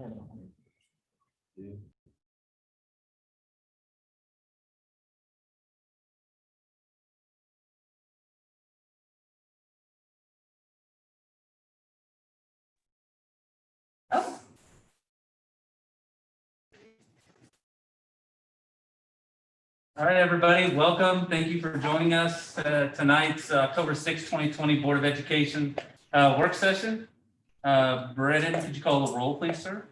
Oh. All right, everybody, welcome. Thank you for joining us tonight's October 6, 2020 Board of Education work session. Brennan, could you call the roll, please, sir?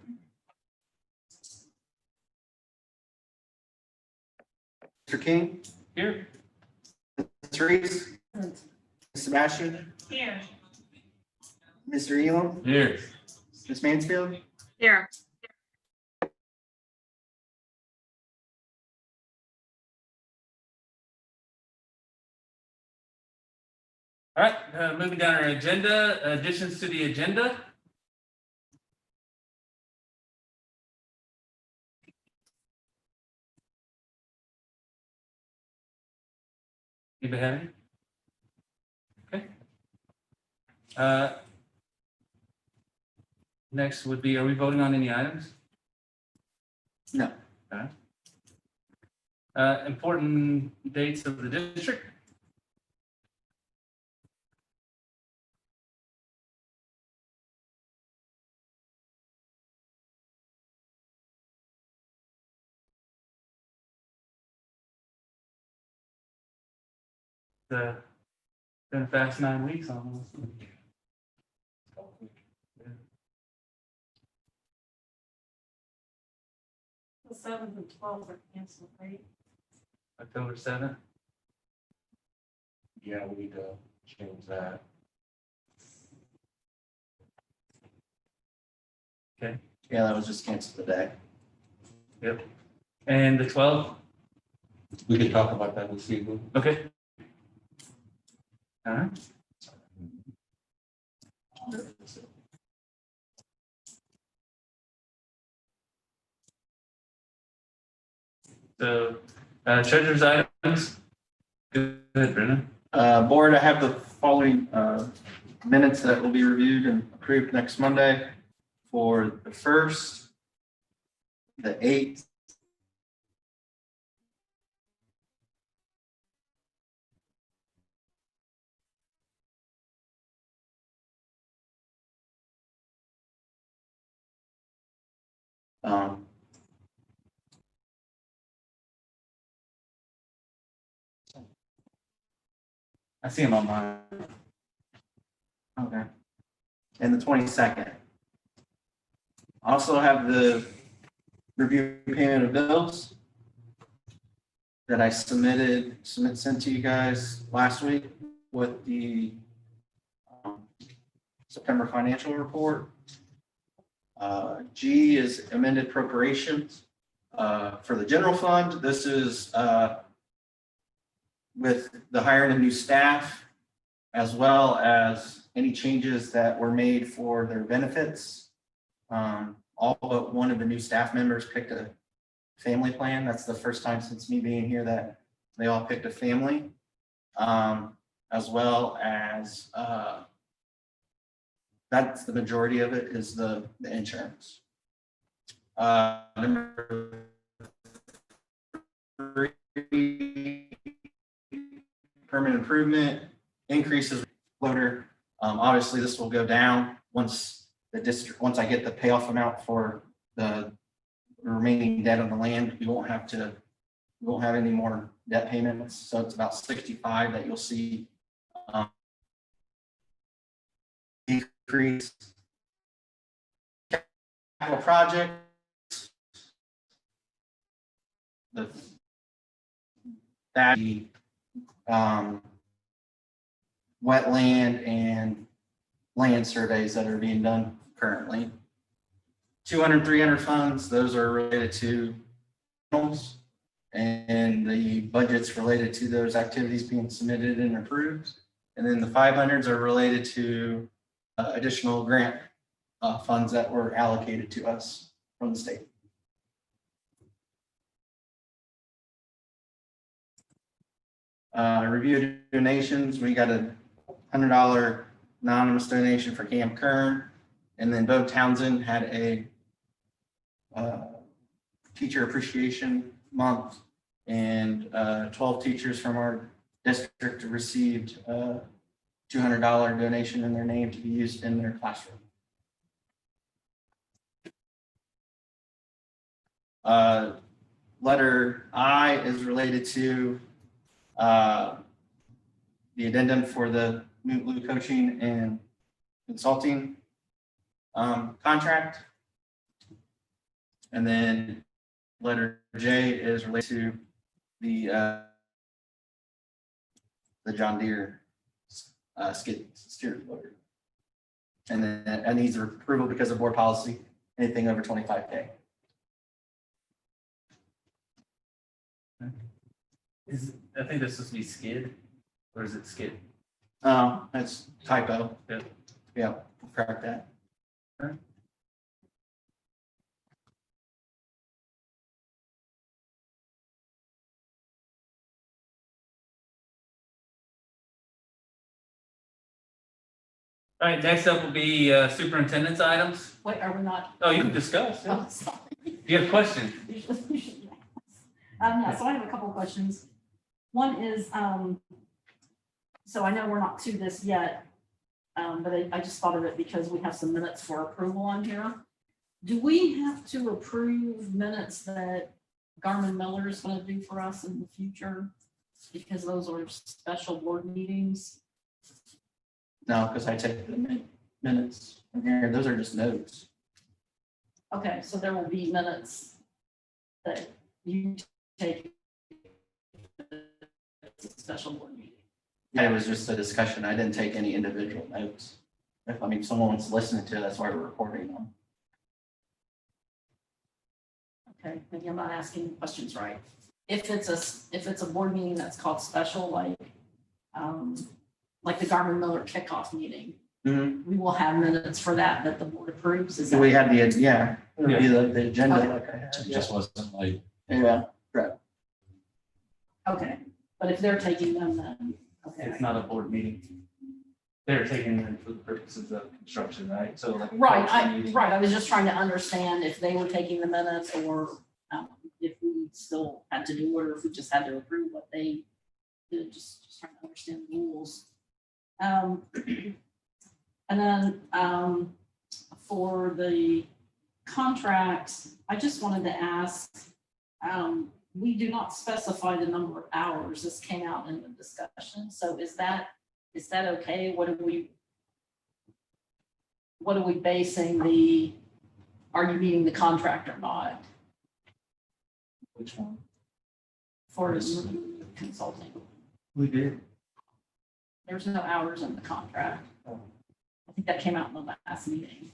Mr. King? Here. Ms. Reese? Sebastian? Here. Mr. Elam? Here. Ms. Mansfield? Here. All right, moving down our agenda, additions to the agenda. Anybody have any? Okay. Next would be, are we voting on any items? No. Okay. Important dates of the district. Been a fast 9 weeks almost. The 7th and 12th are canceled, right? October 7th. Yeah, we need to change that. Okay. Yeah, that was just canceled today. Yep. And the 12th. We can talk about that this evening. Okay. All right. So, treasurer's items. Go ahead, Brennan. Board, I have the following minutes that will be reviewed and approved next Monday for the 1st, the 8th, I see him on mine. okay, and the 22nd. Also have the review payment of bills that I sent to you guys last week with the September financial report. G is amended appropriations for the general fund. This is with the hiring of new staff, as well as any changes that were made for their benefits. All but one of the new staff members picked a family plan. That's the first time since me being here that they all picked a family, as well as that's the majority of it is the insurance. Number 3, permanent improvement increases loader. Obviously, this will go down once I get the payoff amount for the remaining debt on the land. We won't have any more debt payments. So it's about 65 that you'll see decrease. Capital projects, wetland and land surveys that are being done currently. 200, 300 funds, those are related to animals, and the budgets related to those activities being submitted and approved. And then the 500s are related to additional grant funds that were allocated to us from the state. Review donations, we got a $100 anonymous donation for Cam Kern, and then Bo Townsend had a Teacher Appreciation Month, and 12 teachers from our district received a $200 donation in their name to be used in their classroom. Letter I is related to the addendum for the Moot Blue coaching and consulting contract. And then letter J is related to the John Deere skid steer loader. And then it needs approval because of board policy, anything over 25K. I think this supposed to be skid, or is it skid? That's typo. Yeah. Yeah, we'll correct that. All right, next up will be superintendent's items. Wait, are we not? Oh, you can discuss. Oh, sorry. You have questions? You should ask. Yeah, so I have a couple of questions. One is, so I know we're not to this yet, but I just thought of it because we have some minutes for approval on here. Do we have to approve minutes that Garmin Miller is going to do for us in the future? Because those are special board meetings. No, because I take the minutes from here. Those are just notes. Okay, so there will be minutes that you take. It's a special board meeting. Yeah, it was just a discussion. I didn't take any individual notes. If, I mean, someone wants to listen to it, that's why we're recording them. Okay, maybe I'm not asking questions right. If it's a board meeting that's called special, like the Garmin Miller kickoff meeting, we will have minutes for that the board approves. Is that? We had the, yeah, it would be the agenda Okay. like I had. It just wasn't like, Yeah, Okay, but if they're taking them, then, okay. It's not a board meeting. They're taking them for the purposes of construction, right? So like. Right, I was just trying to understand if they were taking the minutes or if we still had to do it or if we just had to approve what they did, just trying to understand the rules. And then for the contracts, I just wanted to ask, we do not specify the number of hours. This came out in the discussion. So is that okay? What are we basing are you meeting the contract or not Which one? for consulting? We did. There's no hours in the contract. I think that came out in the last meeting.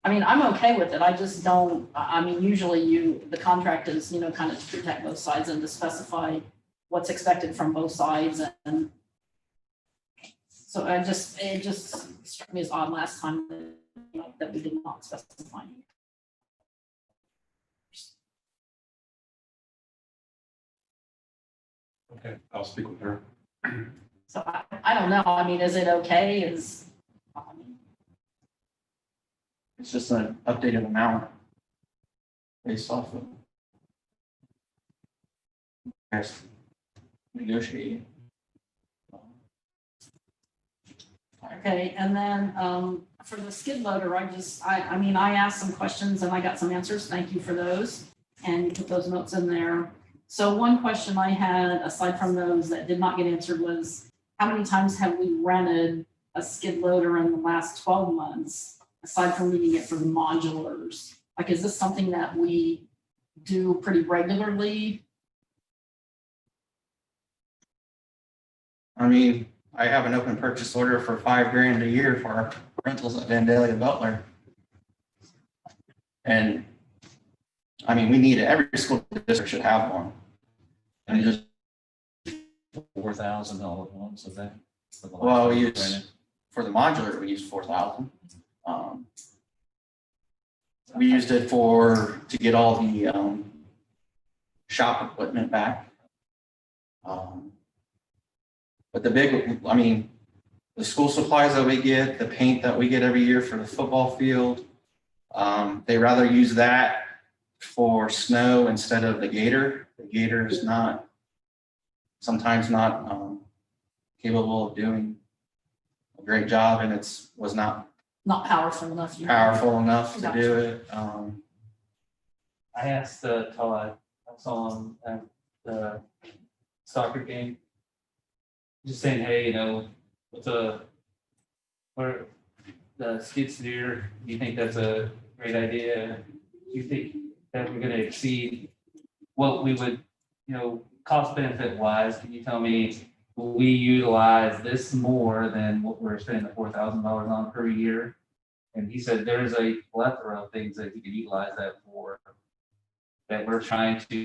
I mean, I'm okay with it. I just don't, I mean, usually the contract is, kind of to protect both sides and to specify what's expected from both sides. And so it just struck me as odd last time that we did not specify. okay, I'll speak with her. So I don't know. I mean, is it okay? it's just an updated amount based off of yes, negotiating. Okay, and then for the skid loader, I mean, I asked some questions and I got some answers. Thank you for those. And you put those notes in there. So one question I had, aside from those that did not get answered, was how many times have we rented a skid loader in the last 12 months, aside from needing it for the modulars? Like, is this something that we do pretty regularly? I mean, I have an open purchase order for $5,000 a year for our rentals at Vandalia Butler. And I mean, we need it. Every school district should have one. And just, $4,000 ones, is that? for the last well, we time use, rented? for the modular, we use 4,000. We used it to get all the shop equipment back. But the big, I mean, the school supplies that we get, the paint that we get every year for the football field, they rather use that for snow instead of the Gator. The Gator is sometimes not capable of doing a great job, and was not Not powerful enough. powerful enough to do it. I asked Todd, I saw him at the soccer game. Just saying, hey, where the skid steer, do you think that's a great idea? Do you think that we're gonna exceed what we would, cost benefit wise? Can you tell me, will we utilize this more than what we're spending the $4,000 on per year? And he said there's a plethora of things that he could utilize that for, that we're trying to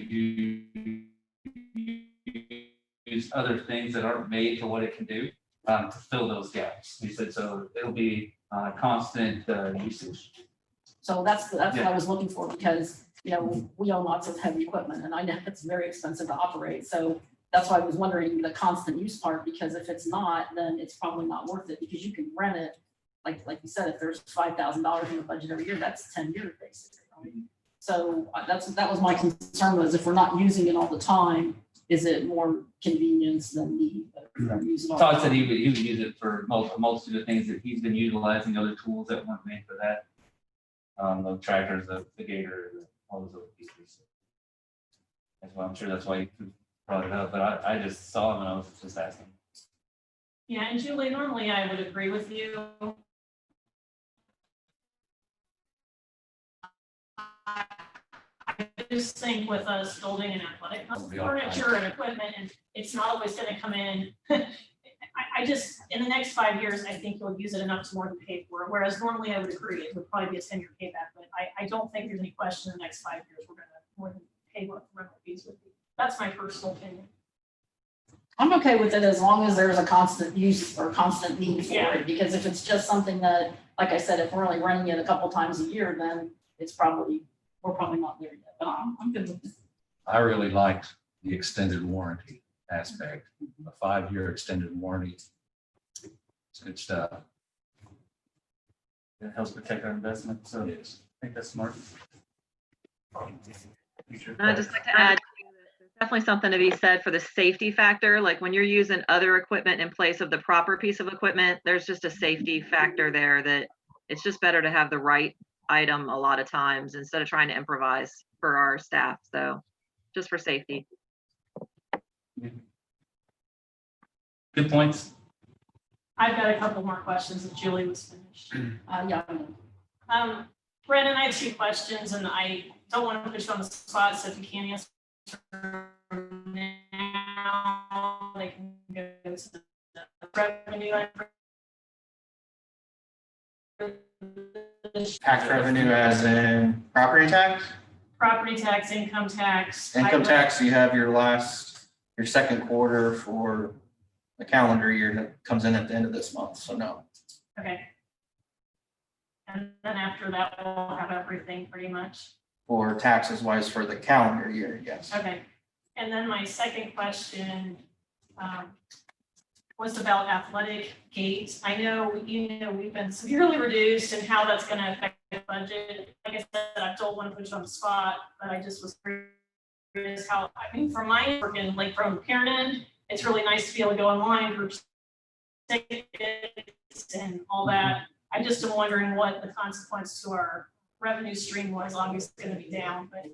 use other things that aren't made for what it can do, to fill those gaps. He said, so it'll be constant usage. So that's what I was looking for, because, we own lots of heavy equipment, and I know it's very expensive to operate. So that's why I was wondering the constant use part, because if it's not, then it's probably not worth it, because you can rent it. Like you said, if there's $5,000 in the budget every year, that's 10 years basically. Right? So that was my concern, was if we're not using it all the time, is it more convenience than need? Use it all the Todd said time? he would use it for a multitude of things that he's been utilizing, other tools that weren't made for that. The tractors, the Gator, all those other pieces. I'm sure that's why he brought it up, but I just saw him and I was just asking. Yeah, and Julie, normally I would agree with you. I just think with us building an athletic furniture and equipment, and it's not always gonna come in. I just, in the next 5 years, I think you'll use it enough to more than pay for it, whereas normally I would agree, it would probably be a 10-year payback, but I don't think there's any question in the next 5 years, we're gonna more than pay what the rental fees would be. That's my personal opinion. I'm okay with it as long as there's a constant use or constant need for Yeah. it, because if it's just something that, like I said, if we're only renting it a couple times a year, then we're probably not there yet, but I'm good with it. I really liked the extended warranty aspect, a 5-year extended warranty. It's good stuff. It helps protect our investment, so I Yes. think that's smart. I'd just like to add, there's definitely something to be said for the safety factor. Like when you're using other equipment in place of the proper piece of equipment, there's just a safety factor there that it's just better to have the right item a lot of times instead of trying to improvise for our staff. So just for safety. Good points. I've got a couple more questions if Julie was finished. Yeah. Brandon, I have 2 questions, and I don't want to put you on the spot, so if you can't answer now, they can go to the revenue. Tax revenue as in property tax? Property tax, income tax. Income tax, you have your second quarter for the calendar year that comes in at the end of this month, so no. Okay. And then after that, we'll have everything pretty much. For taxes wise for the calendar year, yes. Okay. And then my second question was about athletic gates. I know, we've been severely reduced and how that's going to affect the budget. Like I said, I don't want to put you on the spot, but I just was curious how, from my work and like from the parent end, it's really nice to be able to go online, group tickets and all that. I just am wondering what the consequence to our revenue stream was. Obviously it's going to be down, but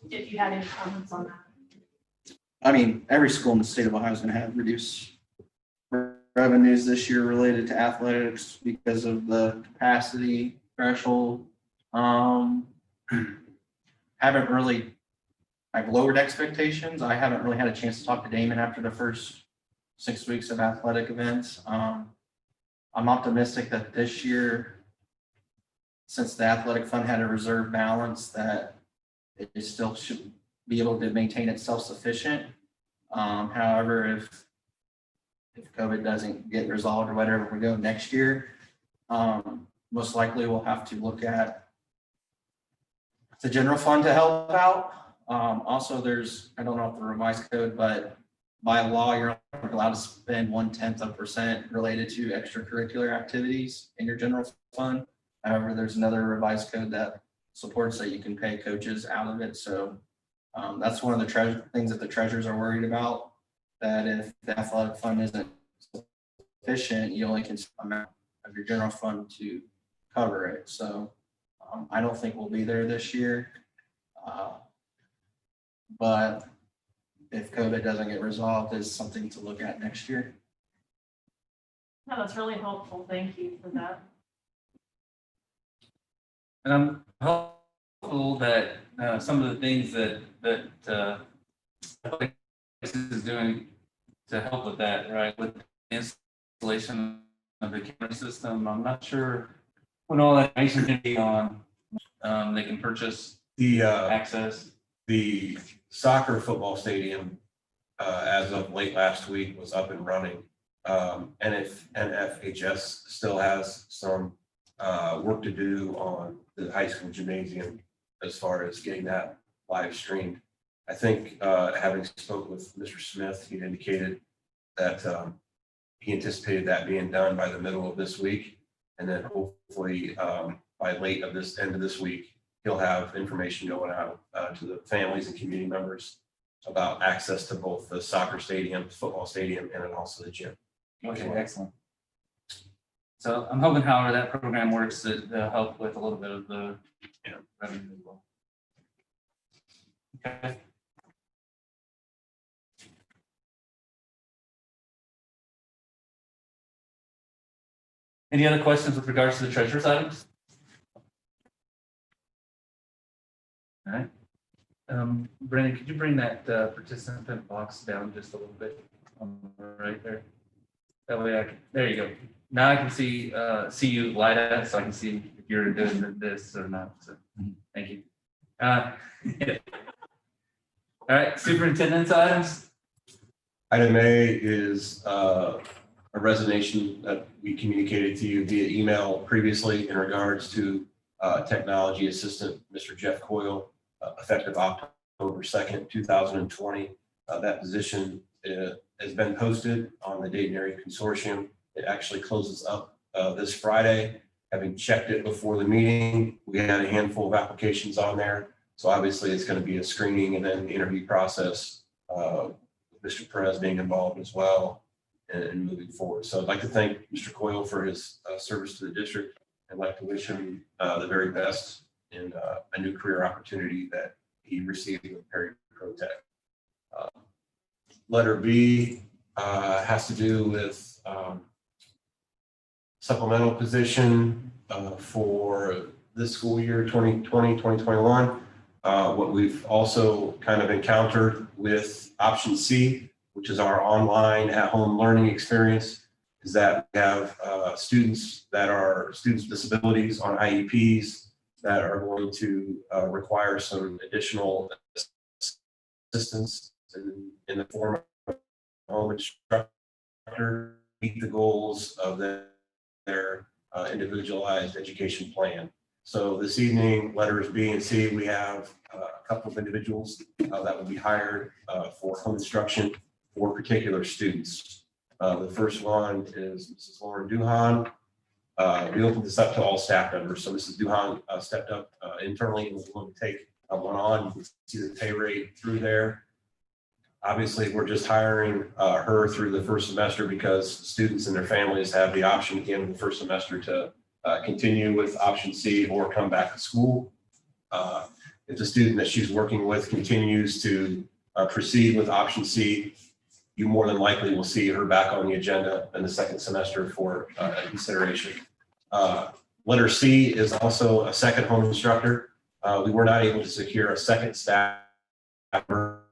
if you had any comments on that. I mean, every school in the state of Ohio is going to have reduced revenues this year related to athletics because of the capacity threshold. I've lowered expectations. I haven't really had a chance to talk to Damon after the first 6 weeks of athletic events. I'm optimistic that this year, since the athletic fund had a reserve balance, that it still should be able to maintain itself sufficient. However, if COVID doesn't get resolved or whatever, we go next year, most likely we'll have to look at the general fund to help out. Also, I don't know if the revised code, but by law, you're only allowed to spend 0.1% related to extracurricular activities in your general fund. However, there's another revised code that supports that you can pay coaches out of it. So that's one of the things that the treasurers are worried about, that if the athletic fund isn't sufficient, you only can amount of your general fund to cover it. So I don't think we'll be there this year. But if COVID doesn't get resolved, is something to look at next year. No, that's really helpful. Thank you for that. And I'm hopeful that some of the things that this is doing to help with that, right, with the installation of the camera system, I'm not sure when all that information can be on, they can purchase access. The soccer football stadium, as of late last week, was up and running. NFHS still has some work to do on the high school gymnasium as far as getting that live streamed. I think having spoke with Mr. Smith, he indicated that he anticipated that being done by the middle of this week. And then hopefully by end of this week, he'll have information going out to the families and community members about access to both the soccer stadium, football stadium, and then also the gym. Okay, excellent. So I'm hoping however that program works, that they'll help with a little bit of the revenue as well. Okay. Any other questions with regards to the treasurer's items? All right. Brandon, could you bring that participant box down just a little bit right there? That way there you go. Now I can see you light up, so I can see if you're doing this or not. So thank you. All right, superintendent's items. Item A is a resignation that we communicated to you via email previously in regards to technology assistant, Mr. Jeff Coyle, effective October 2nd, 2020. That position has been posted on the Dayton Area Consortium. It actually closes up this Friday. Having checked it before the meeting, we had a handful of applications on there. So obviously it's going to be a screening and then interview process, with Mr. Perez being involved as well and moving forward. So I'd like to thank Mr. Coyle for his service to the district. I'd like to wish him the very best in a new career opportunity that he received with Perry Pro Tech. Letter B has to do with supplemental position for this school year 2020, 2021. What we've also kind of encountered with option C, which is our online at-home learning experience, is that we have students with disabilities on IEPs that are going to require some additional assistance in the form of home instructor, meet the goals of their individualized education plan. So this evening, letters B and C, we have a couple of individuals that will be hired for home instruction for particular students. The first one is Mrs. Lauren Duhan. We opened this up to all staff members. So Mrs. Duhan stepped up internally and was willing to take one on. You can see the pay rate through there. Obviously, we're just hiring her through the first semester because students and their families have the option at the end of the first semester to continue with option C or come back to school. If the student that she's working with continues to proceed with option C, you more than likely will see her back on the agenda in the second semester for consideration. Letter C is also a second home instructor. We were not able to secure a second staff member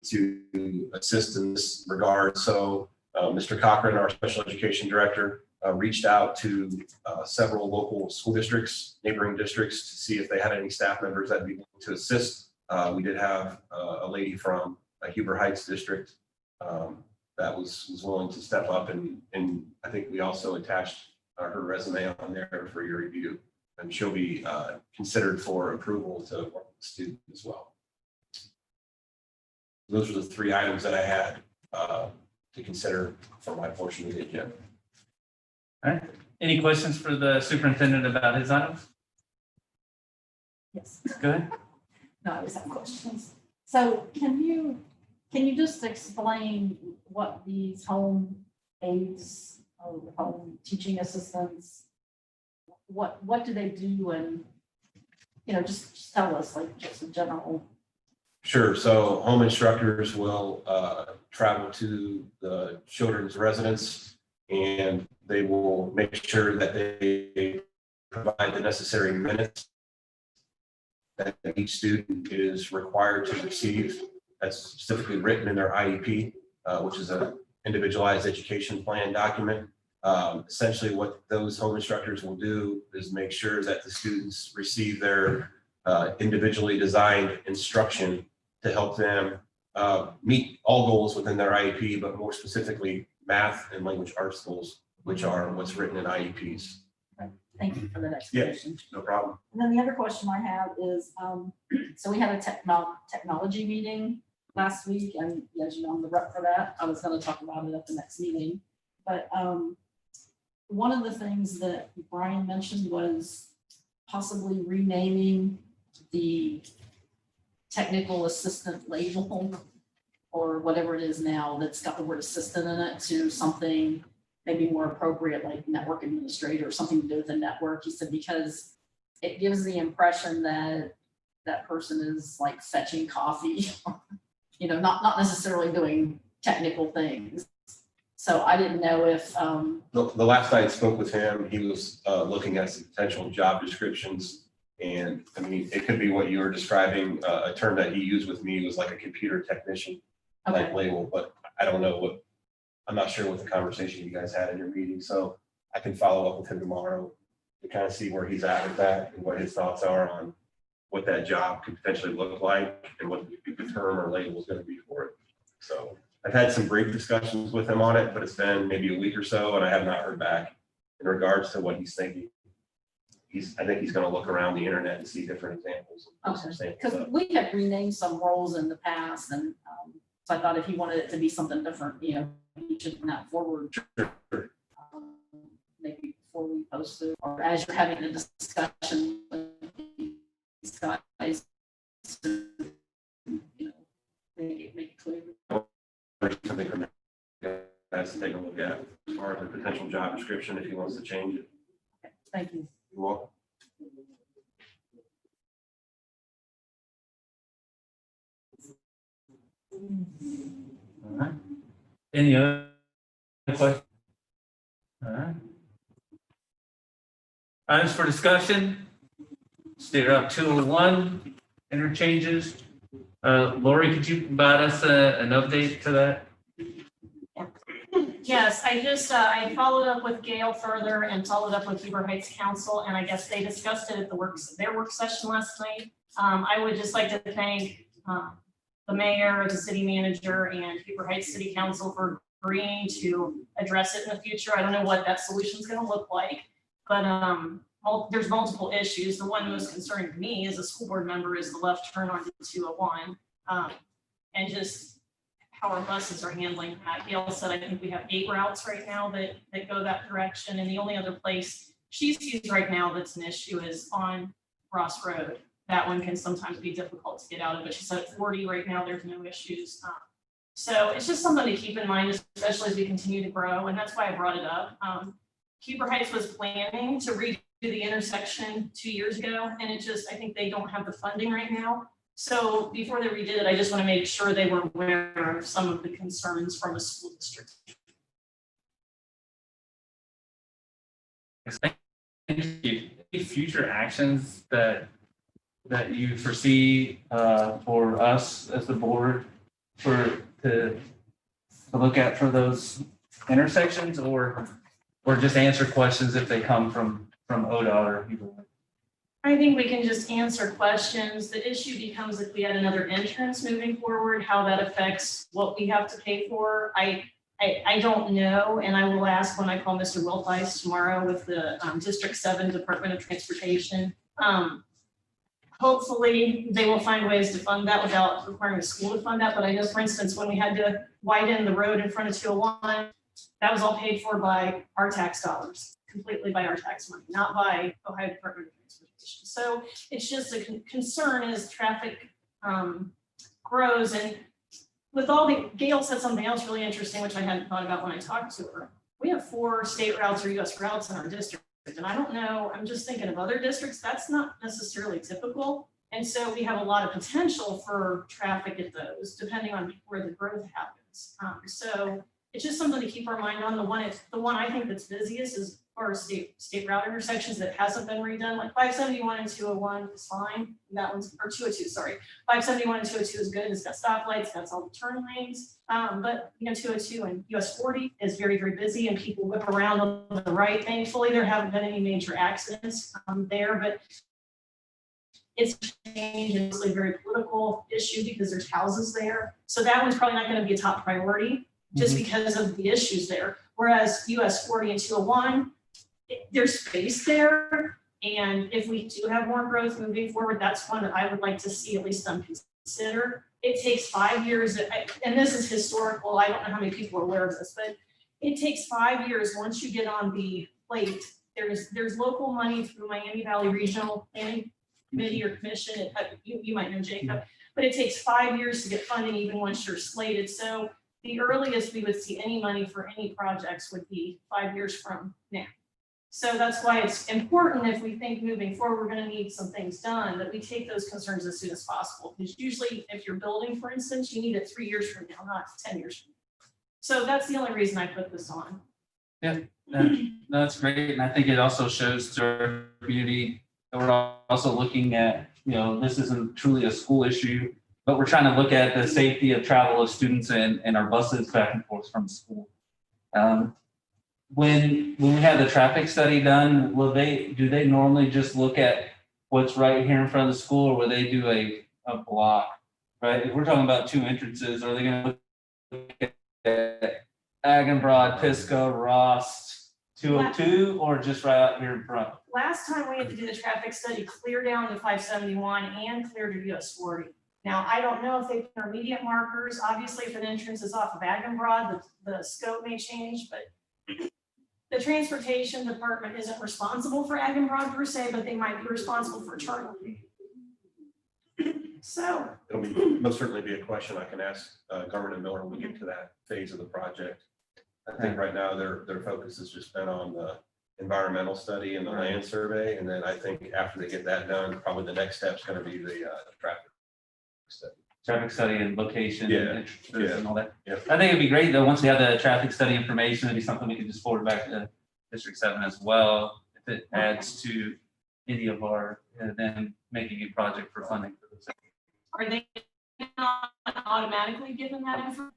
to assist in this regard. So Mr. Cochran, our special education director, reached out to several local school districts, neighboring districts, to see if they had any staff members that would be willing to assist. We did have a lady from Huber Heights district that was willing to step up, and I think we also attached her resume on there for your review, and she'll be considered for approval to work with the student as well. Those are the three items that I had to consider for my portion of the agenda. All right. Any questions for the superintendent about his items? Yes. Go ahead. No, I always have questions. So can you just explain what these home aides or home teaching assistants, what do they do? And, just tell us, like, just a general. Sure. So home instructors will travel to the children's residence, and they will make sure that they provide the necessary minutes that each student is required to receive. That's specifically written in their IEP, which is an individualized education plan document. Essentially, what those home instructors will do is make sure that the students receive their individually designed instruction to help them meet all goals within their IEP, but more specifically, math and language arts goals, which are what's written in IEPs. Thank you for that explanation. No problem. And then the other question I have is, so we had a technology meeting last week, and as you know, I'm the rep for that. I was going to talk about it at the next meeting. But one of the things that Brian mentioned was possibly renaming the technical assistant label or whatever it is now that's got the word assistant in it to something maybe more appropriate, like network administrator or something to do with the network. He said, because it gives the impression that that person is like fetching coffee, not necessarily doing technical things. So I didn't know if, The last I spoke with him, he was looking at some potential job descriptions. And I mean, it could be what you were describing. A term that he used with me was like a computer technician okay, like label, but I don't know I'm not sure what the conversation you guys had in your meeting. So I can follow up with him tomorrow to kind of see where he's at with that and what his thoughts are on what that job could potentially look like and what the term or label is going to be for it. So I've had some brief discussions with him on it, but it's been maybe a week or so, and I have not heard back in regards to what he's thinking. I think he's going to look around the internet and see different examples. because we have renamed some roles in the past, and so I thought if he wanted it to be something different, he should bring that forward. Maybe before we post it, or as you're having a discussion with these guys, to, make it clear. Something for guys to take a look at as far as the potential job description if he wants to change it. Thank you. You're welcome. All right. Any other questions? All right. Items for discussion. State Route 201 interchanges. Lori, could you provide us an update to that? Yes, I followed up with Gail further and followed up with Heber Heights Council, and I guess they discussed it at their work session last night. I would just like to thank the mayor, the city manager, and Heber Heights City Council for agreeing to address it in the future. I don't know what that solution is going to look like, but there's multiple issues. The one most concerning to me as a school board member is the left turn onto 201, and just how our buses are handling that. Gail said, I think we have 8 routes right now that go that direction. And the only other place she sees right now that's an issue is on Ross Road. That one can sometimes be difficult to get out of, but she said at 40 right now, there's no issues. So it's just something to keep in mind, especially as we continue to grow. And that's why I brought it up. Heber Heights was planning to redo the intersection 2 years ago. And I think they don't have the funding right now. So before they redid it, I just want to make sure they were aware of some of the concerns from a school district. Thank you. Any future actions that you foresee for us as the board to look at for those intersections, or just answer questions if they come from ODOT or people? I think we can just answer questions. The issue becomes if we had another entrance moving forward, how that affects what we have to pay for. I don't know, and I will ask when I call Mr. Wiltweis tomorrow with the District 7 Department of Transportation. Hopefully, they will find ways to fund that without requiring the school to fund that. But I know, for instance, when we had to widen the road in front of 201, that was all paid for by our tax dollars. completely by our tax money, not by Ohio Department of Transportation. So it's just a concern as traffic grows. And with all the, Gail said something else really interesting, which I hadn't thought about when I talked to her. We have 4 state routes or US routes in our district. And I don't know, I'm just thinking of other districts, that's not necessarily typical. And so we have a lot of potential for traffic at those, depending on where the growth happens. So it's just something to keep our mind on. The one I think that's busiest is our state route intersections that hasn't been redone, like 571 and 201 is fine. That one's, or 202, sorry. 571 and 202 is good. It's got stoplights, that's all the turn lanes. But 202 and US 40 is very, very busy and people whip around on the right. Thankfully, there haven't been any major accidents there, but it's changed. It's a very political issue because there's houses there. So that one's probably not going to be a top priority just because of the issues there. Whereas US 40 and 201, there's space there. And if we do have more growth moving forward, that's one that I would like to see at least some consider. It takes 5 years, and this is historical. I don't know how many people are aware of this, but it takes 5 years once you get on the plate. There's local money through Miami Valley Regional Planning Committee or Commission. You might know Jacob, but it takes 5 years to get funding even once you're slated. So the earliest we would see any money for any projects would be 5 years from now. So that's why it's important if we think moving forward, we're going to need some things done, that we take those concerns as soon as possible. Because usually if you're building, for instance, you need it 3 years from now, not 10 years from now. So that's the only reason I put this on. Yeah, that's great. And I think it also shows to our community that we're also looking at, this isn't truly a school issue, but we're trying to look at the safety of travel of students and our buses back and forth from school. When we have the traffic study done, do they normally just look at what's right here in front of the school, or will they do a block, right? If we're talking about 2 entrances, are they going to look at Agenbrod, Pisco, Ross, 202, or just right out here in front? Last time we had to do the traffic study, clear down to 571 and clear to US 40. Now, I don't know if they put intermediate markers. Obviously, if an entrance is off of Agenbrod, the scope may change, but the transportation department isn't responsible for Agenbrod per se, but they might be responsible for turn lane. So It'll most certainly be a question I can ask Governor Miller when we get to that phase of the project. I think right now their focus has just been on the environmental study and the land survey. And then I think after they get that done, probably the next step is going to be the traffic study. Traffic study and location Yeah, and entrances and all that. yeah. I think it'd be great though, once we have the traffic study information, it'd be something we could just forward back to District 7 as well. If it adds to any of our, then making a project for funding for this. are they not automatically given that information?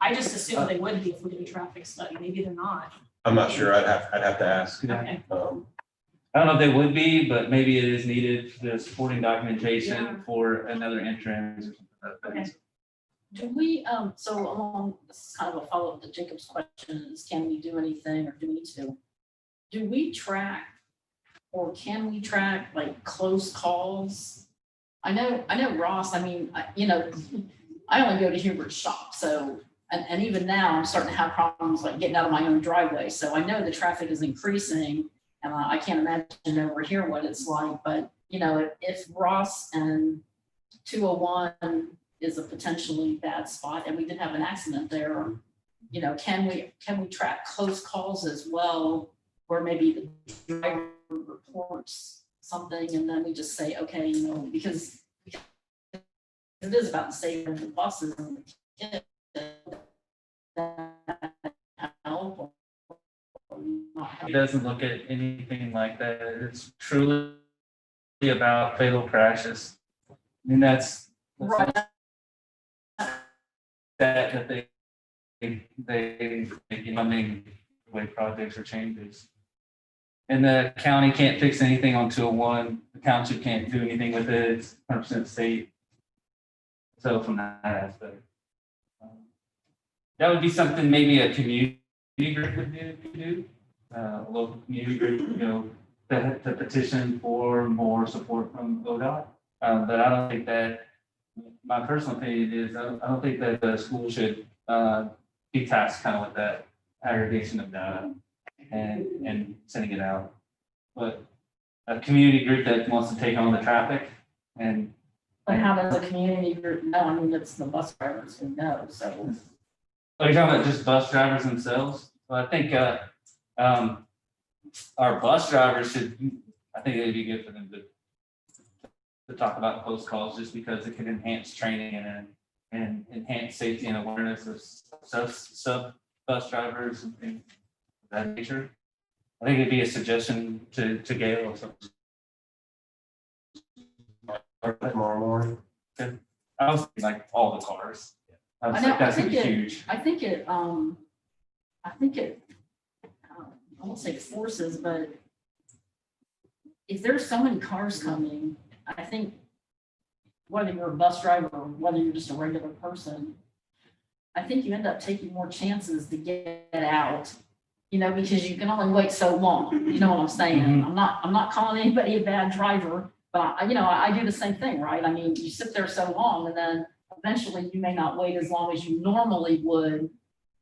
I just assumed they would be if we did a traffic study. Maybe they're not. I'm not sure. I'd have to ask. Okay. I don't know if they would be, but maybe it is needed for the supporting documentation Yeah. for another entrance or something like that. Okay. Do we, so along, this is kind of a follow-up to Jacob's question, is can we do anything or do we need to? Do we track or can we track like close calls? I know Ross, I mean, I only go to Hubert's shop, so, and even now I'm starting to have problems like getting out of my own driveway. So I know the traffic is increasing. I can't imagine over here what it's like, but if Ross and 201 is a potentially bad spot, and we did have an accident there, can we track close calls as well, where maybe the driver reports something and then we just say, okay, because it is about saving the buses and the kids. Help or not help. It doesn't look at anything like that. It's truly about fatal crashes. I mean, that's Right. that they make funding way projects or changes. And the county can't fix anything on 201. The township can't do anything with it. It's 100% state. So from that aspect, that would be something maybe a community group would do. A local community group, to petition for more support from ODOT. But I don't think that, my personal opinion is, I don't think that the school should be tasked kind of with that aggregation of data. and sending it out. But a community group that wants to take on the traffic and. But how does a community group know? I mean, it's the bus drivers who know, so. Oh, you're talking about just bus drivers themselves? Well, I think, our bus drivers I think it'd be good for them to talk about close calls, just because it can enhance training and enhance safety and awareness of sub bus drivers and things of that nature. I think it'd be a suggestion to Gail or something. Tomorrow morning. I was thinking like all the cars. I was I know, like, that's I gonna think be it- huge. I think it, I won't say forces, but if there's so many cars coming, I think whether you're a bus driver or whether you're just a regular person, I think you end up taking more chances to get out, because you can only wait so long. You know what I'm saying? Mhm. I'm not calling anybody a bad driver, but I do the same thing, right? I mean, you sit there so long and then eventually you may not wait as long as you normally would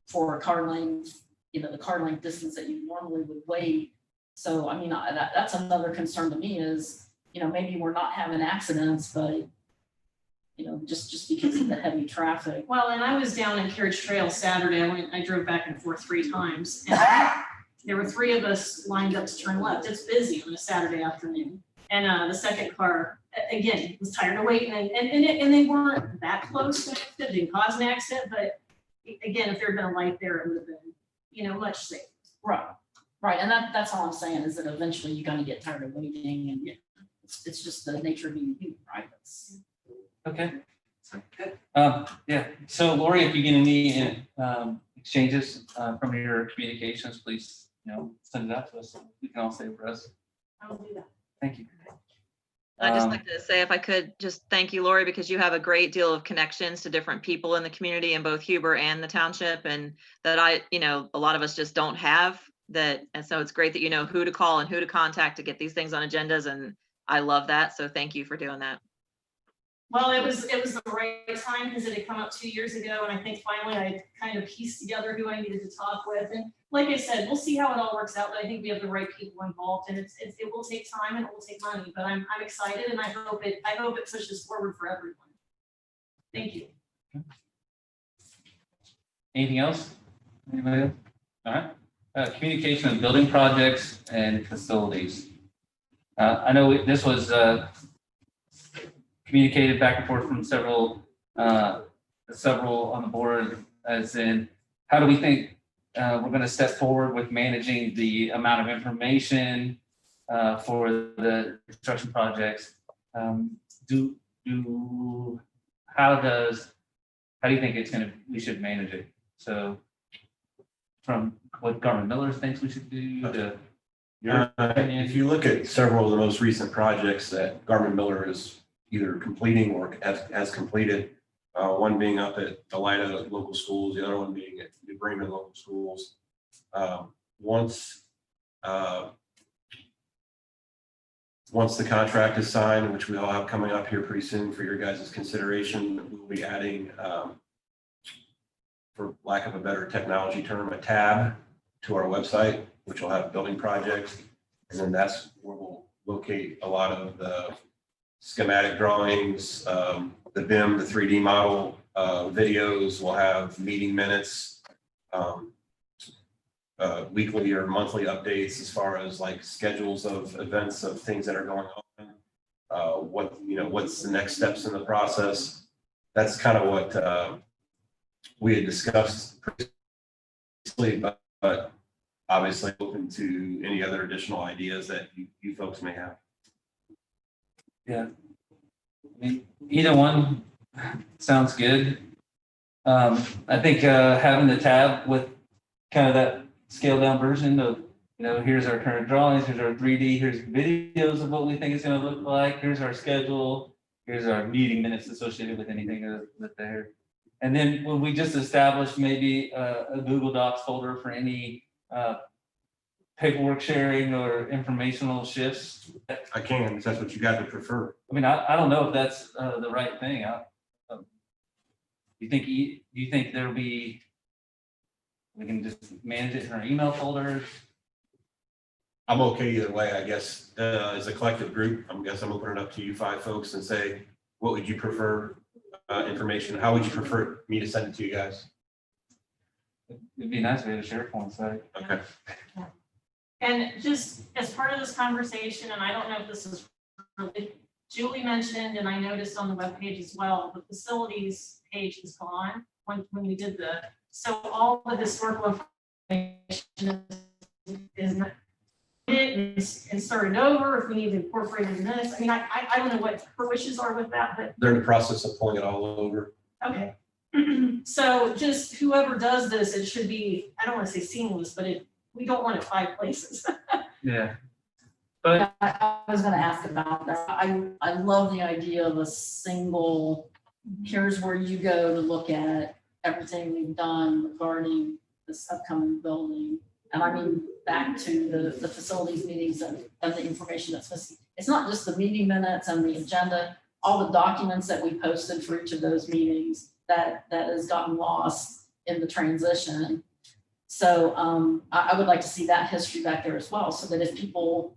for a car length, the car length distance that you normally would wait. So, I mean, that's another concern to me is, maybe we're not having accidents, but, just because of the heavy traffic. Well, and I was down in Carriage Trail Saturday. I drove back and forth 3 times. And there were 3 of us lined up to turn left. It's busy on a Saturday afternoon. And the second car, again, was tired of waiting, and they weren't that close to an accident, didn't cause an accident, but again, if there had been a light there, it would have been, much safer. Right, and that's all I'm saying, is that eventually you're gonna get tired of waiting, and it's just the nature of being human, right? Okay. Yeah, so Lori, if you get any exchanges from your communications, please, send it out to us. So we can all save for us. I will do that. Thank you. I'd just Um, like to say, if I could, just thank you, Lori, because you have a great deal of connections to different people in the community in both Huber and the township, and that a lot of us just don't have that. And so it's great that you know who to call and who to contact to get these things on agendas. And I love that. So thank you for doing that. Well, it was the right time because it had come up 2 years ago, and I think finally I kind of pieced together who I needed to talk with. And like I said, we'll see how it all works out, but I think we have the right people involved, and it will take time and it will take money, but I'm excited, and I hope it pushes forward for everyone. Thank you. Anything else? Anybody else? All right. Communication of building projects and facilities. I know this was communicated back and forth from several on the board, as in, how do we think we're going to step forward with managing the amount of information for the construction projects? How do you think we should manage it? So from what Governor Miller thinks we should do to your opinion? If you look at several of the most recent projects that Governor Miller is either completing or has completed, one being up at Delida Local Schools, the other one being at New Bremen Local Schools. Once the contract is signed, which we all have coming up here pretty soon for your guys' consideration, we'll be adding, for lack of a better technology term, a tab to our website, which will have building projects. And then that's where we'll locate a lot of the schematic drawings, the BIM, the 3D model, videos. We'll have meeting minutes, weekly or monthly updates as far as like schedules of events, of things that are going on. What's the next steps in the process. That's kind of what we had discussed previously, but obviously open to any other additional ideas that you folks may have. Yeah. I mean, either one sounds good. I think having the tab with kind of that scaled down version of, here's our current drawings, here's our 3D, here's videos of what we think it's going to look like, here's our schedule, here's our meeting minutes associated with anything that's there. And then when we just establish maybe a Google Docs folder for any paperwork sharing or informational shifts. I can, if that's what you guys would prefer. I mean, I don't know if that's the right thing. Do you think there'll be, we can just manage it in our email folders? I'm okay either way, I guess, as a collective group. I'm opening it up to you 5 folks and say, what would you prefer, information? How would you prefer me to send it to you guys? It'd be nice if we had a SharePoint site. Okay. And just as part of this conversation, and I don't know if this is really, Julie mentioned, and I noticed on the webpage as well, the facilities page is gone when we did so all the historical information is not and started over, if we need to incorporate it in this. I mean, I don't know what her wishes are with that, but They're in the process of pulling it all over. okay. So just whoever does this, it should be, I don't want to say seamless, but we don't want it 5 places. Yeah. But I was gonna ask about that. I love the idea of a single, here's where you go to look at everything we've done regarding this upcoming building. And I mean, back to the facilities meetings and the information that's missing. It's not just the meeting minutes and the agenda, all the documents that we posted for each of those meetings that has gotten lost in the transition. So I would like to see that history back there as well, so that if people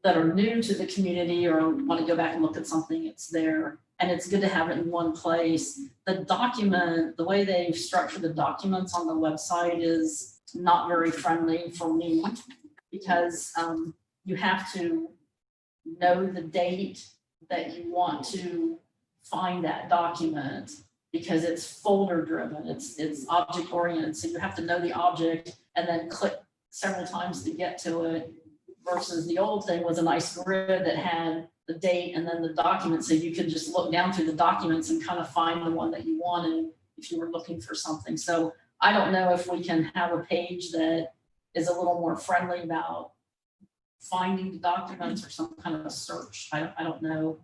that are new to the community or want to go back and look at something, it's there. And it's good to have it in one place. The document, the way they've structured the documents on the website is not very friendly for me, because you have to know the date that you want to find that document, because it's folder driven, it's object oriented. So you have to know the object and then click several times to get to it, versus the old thing was a nice grid that had the date and then the document. So you could just look down through the documents and kind of find the one that you wanted if you were looking for something. So I don't know if we can have a page that is a little more friendly about finding the documents, or some kind of a search. I don't know.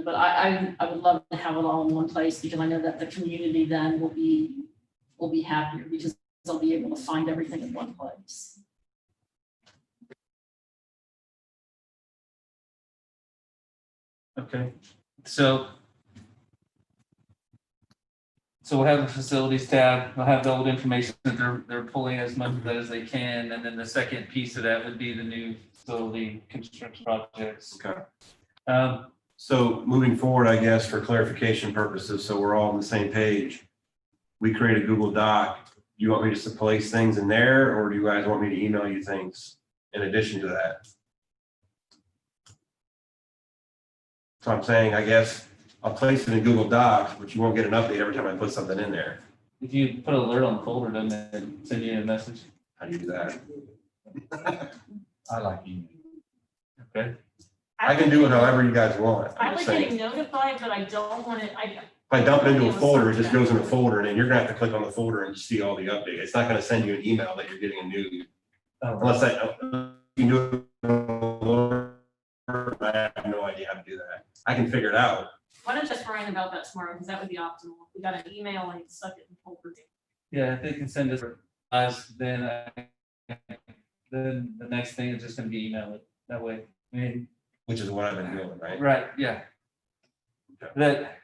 But I would love to have it all in one place, because I know that the community then will be happier, because they'll be able to find everything in one place. okay, so we'll have the facilities tab, we'll have the old information that they're pulling as much of that as they can, and then the second piece of that would be the new facility construction projects. Okay. Um, So moving forward, I guess, for clarification purposes, so we're all on the same page, we create a Google Doc. Do you want me to just place things in there, or do you guys want me to email you things in addition to that? So I'm saying, I guess, I'll place it in Google Docs, but you won't get an update every time I put something in there. If you put an alert on the folder, doesn't it send you a message? How do you do that? I like email. Okay, I can do it however you guys want. I I'm like just saying, getting notified, but I don't want it, if I dump it into a folder, it just goes in a folder, and then you're gonna have to click on the folder and see all the updates. It's not gonna send you an email that you're getting a new, unless you can do it. I have no idea how to do that. I can figure it out. Why don't you just Brian about that tomorrow, because that would be optimal. We got an email and stuck it in folder. yeah, if they can send us, then the next thing is just gonna be email it that way. I mean, Which is what I've been doing, right? right, yeah. Okay. That,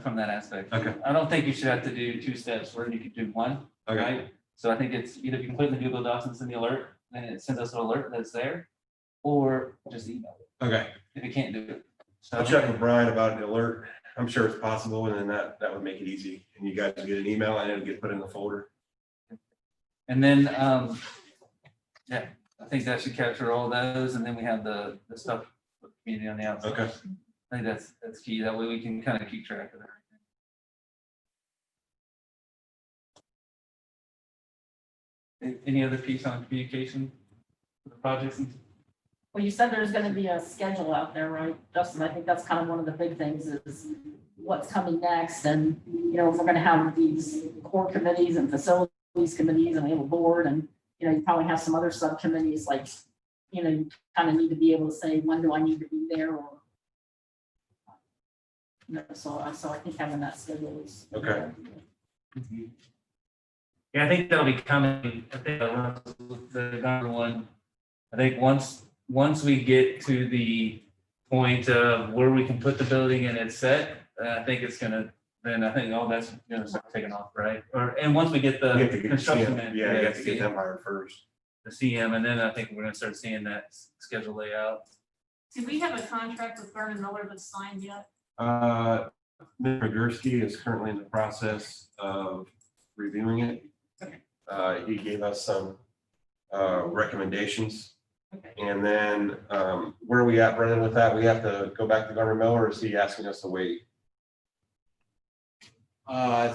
from that aspect. Okay. I don't think you should have to do 2 steps, where you could do one, Okay, right? So I think it's either you can put in the Google Docs and send the alert, and it sends us an alert that's there, or just email it, okay. if you can't do it. So I'll check with Brian about the alert. I'm sure it's possible, and then that would make it easy. And you guys get an email and it'll get put in the folder. And then, yeah, I think that should capture all those, and then we have the stuff for the community on the outside. Okay. I think that's key, that way we can kind of keep track of everything. Any other piece on communication for the projects? Well, you said there's gonna be a schedule out there, right, Justin? I think that's kind of one of the big things is what's coming next. And, you know, if we're gonna have these core committees and facilities committees, and we have a board, and, you know, you probably have some other subcommittees, like, you know, you kind of need to be able to say, when do I need to be there, or. You know, so I think having that schedule is. Okay. Yeah, I think that'll be coming, I think the number one, I think once we get to the point of where we can put the building and it's set, I think it's gonna, then I think all that's gonna start taking off, right? And once we get You have to the get construction them, in. yeah, you have to get them hired first. CM, and then I think we're gonna start seeing that schedule layout. Do we have a contract with Vernon Miller that's signed yet? Mr. Gursky is currently in the process of reviewing it. He gave us some recommendations. Okay. And then where are we at, Brendan, with that? We have to go back to Governor Miller, or is he asking us to wait? I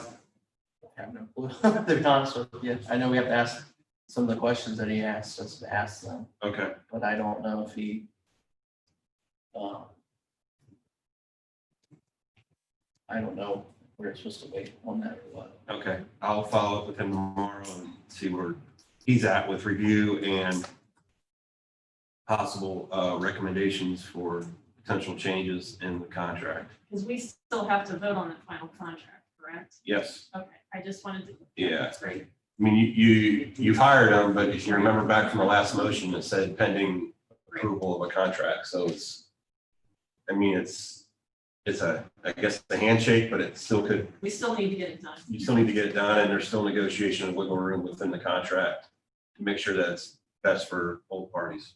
have no clue, to be honest with you. I know we have to ask some of the questions that he asked us to ask them, Okay. but I don't know if he. I don't know if we're supposed to wait on that or what. Okay, I'll follow up with him tomorrow and see where he's at with review and possible recommendations for potential changes in the contract. Because we still have to vote on the final contract, correct? Yes, Okay, I just wanted to. Yeah. That's great. I mean, you've hired him, but if you remember back from the last motion, it said pending approval of a contract, so it's, I mean, it's a, I guess, a handshake, but it still could, We still need to get it done. you still need to get it done, and there's still negotiation and wiggle room within the contract to make sure that it's best for both parties.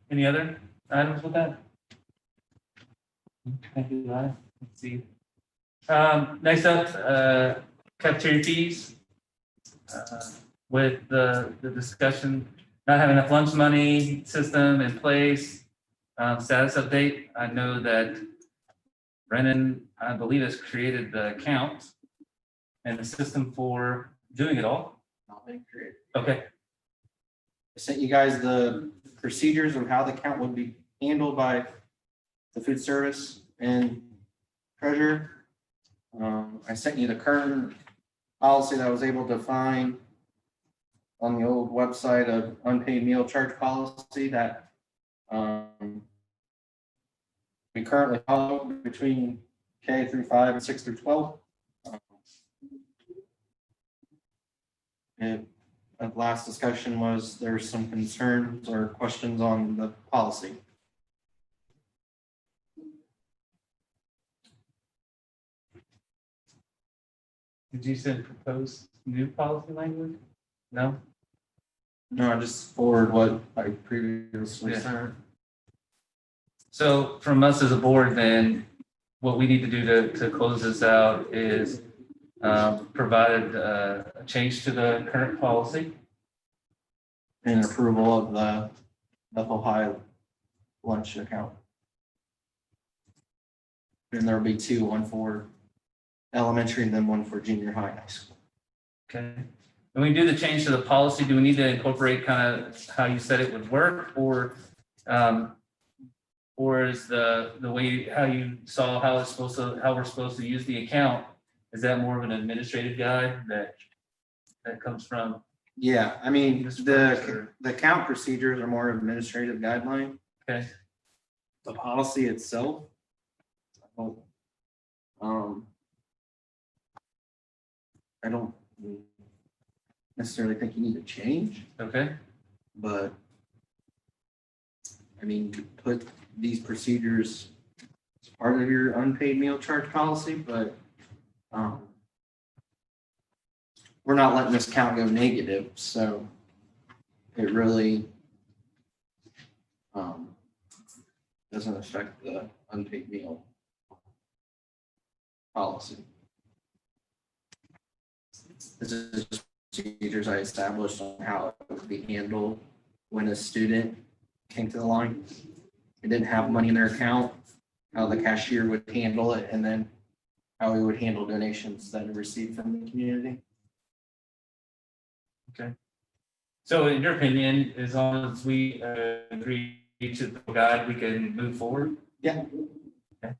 Any other items with that? Thank you, Ryan. Let's see. Next up, cafeteria fees. With the discussion, not having enough lunch money system in place, status update. I know that Brennan, I believe, has created the account and the system for doing it all. Not been created. Okay, I sent you guys the procedures of how the count would be handled by the food service and treasurer. I sent you the current policy that I was able to find on the old website of unpaid meal charge policy that we currently follow between K through 5 and 6 through 12. And the last discussion was there's some concerns or questions on the policy. did you send proposed new policy language? No? No, I just forward what I previously Yeah. sent. So from us as a board, then, what we need to do to close this out is provide a change to the current policy. And approval of the Bethel High lunch account. And there'll be two, one for elementary and then one for junior high and high school. Okay. When we do the change to the policy, do we need to incorporate kind of how you said it would work, or is the way, how you saw how it's supposed to, how we're supposed to use the account, is that more of an administrative guide that comes from? Yeah, I mean, Mr. the Professor? account procedures are more administrative guideline. Okay, The policy itself. I don't necessarily think you need to change, okay, but I mean, you put these procedures as part of your unpaid meal charge policy, but we're not letting this count go negative, so it really doesn't affect the unpaid meal policy. This is just procedures I established on how it would be handled when a student came to the line and didn't have money in their account, how the cashier would handle it, and then how we would handle donations that are received from the community. so in your opinion, as long as we agree to the guide, we can move forward? Yeah. Okay.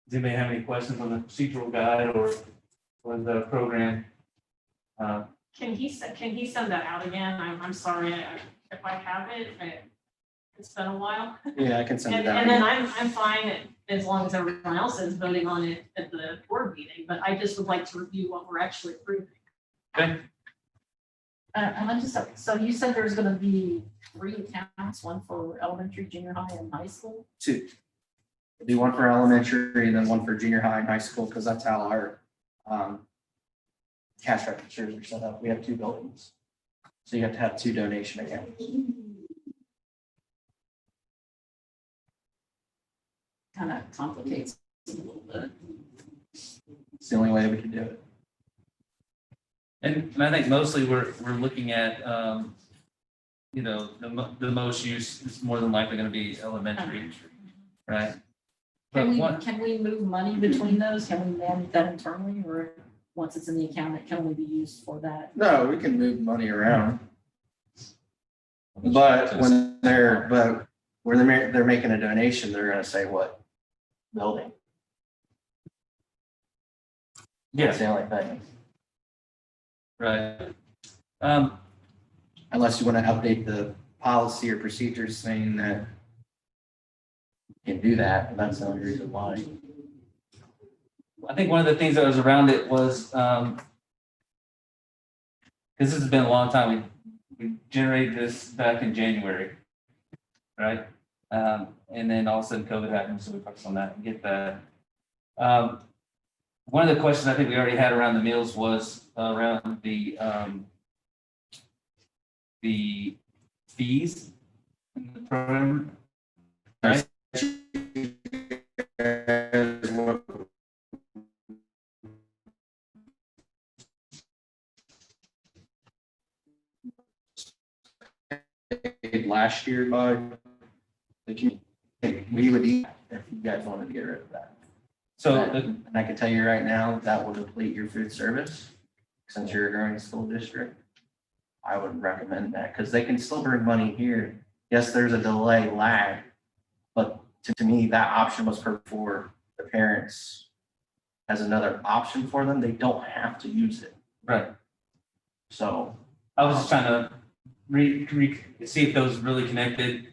Does anybody have any questions on the procedural guide or the program? Can he send that out again? I'm sorry, if I have it, it's been a while. Yeah, I can send it out. And then I'm fine as long as everyone else is voting on it at the board meeting, but I just would like to review what we're actually approving. Okay. And I just, so you said there's gonna be 3 accounts, one for elementary, junior high, and high school? 2. Do one for elementary and then one for junior high and high school, because that's how our cash registers are set up. We have 2 buildings. So you have to have 2 donation accounts. Kind of complicates it a little bit. It's the only way we can do it. And I think mostly we're looking at, you know, the most use is more than likely gonna be elementary, right? But one, Can we move money between those? Can we manage that internally, or once it's in the account, it can only be used for that? No, we can move money around. But when they're making a donation, they're gonna say what building. That's yeah, the only thing. right. Unless you want to update the policy or procedures saying that you can do that, and that's the only reason why. I think one of the things that was around it was, because this has been a long time, we generated this back in January, right? And then all of a sudden COVID happened, so we focused on that and get that. One of the questions I think we already had around the meals was around the fees in the program. Right? Last year by the community, we would eat if you guys wanted to get rid of that. So And I can tell you right now, that will deplete your food service, since you're a growing school district. I would recommend that, because they can still bring money here. Yes, there's a delay lag, but to me, that option was for the parents as another option for them. They don't have to use it. right. So I was just trying to see if those really connected,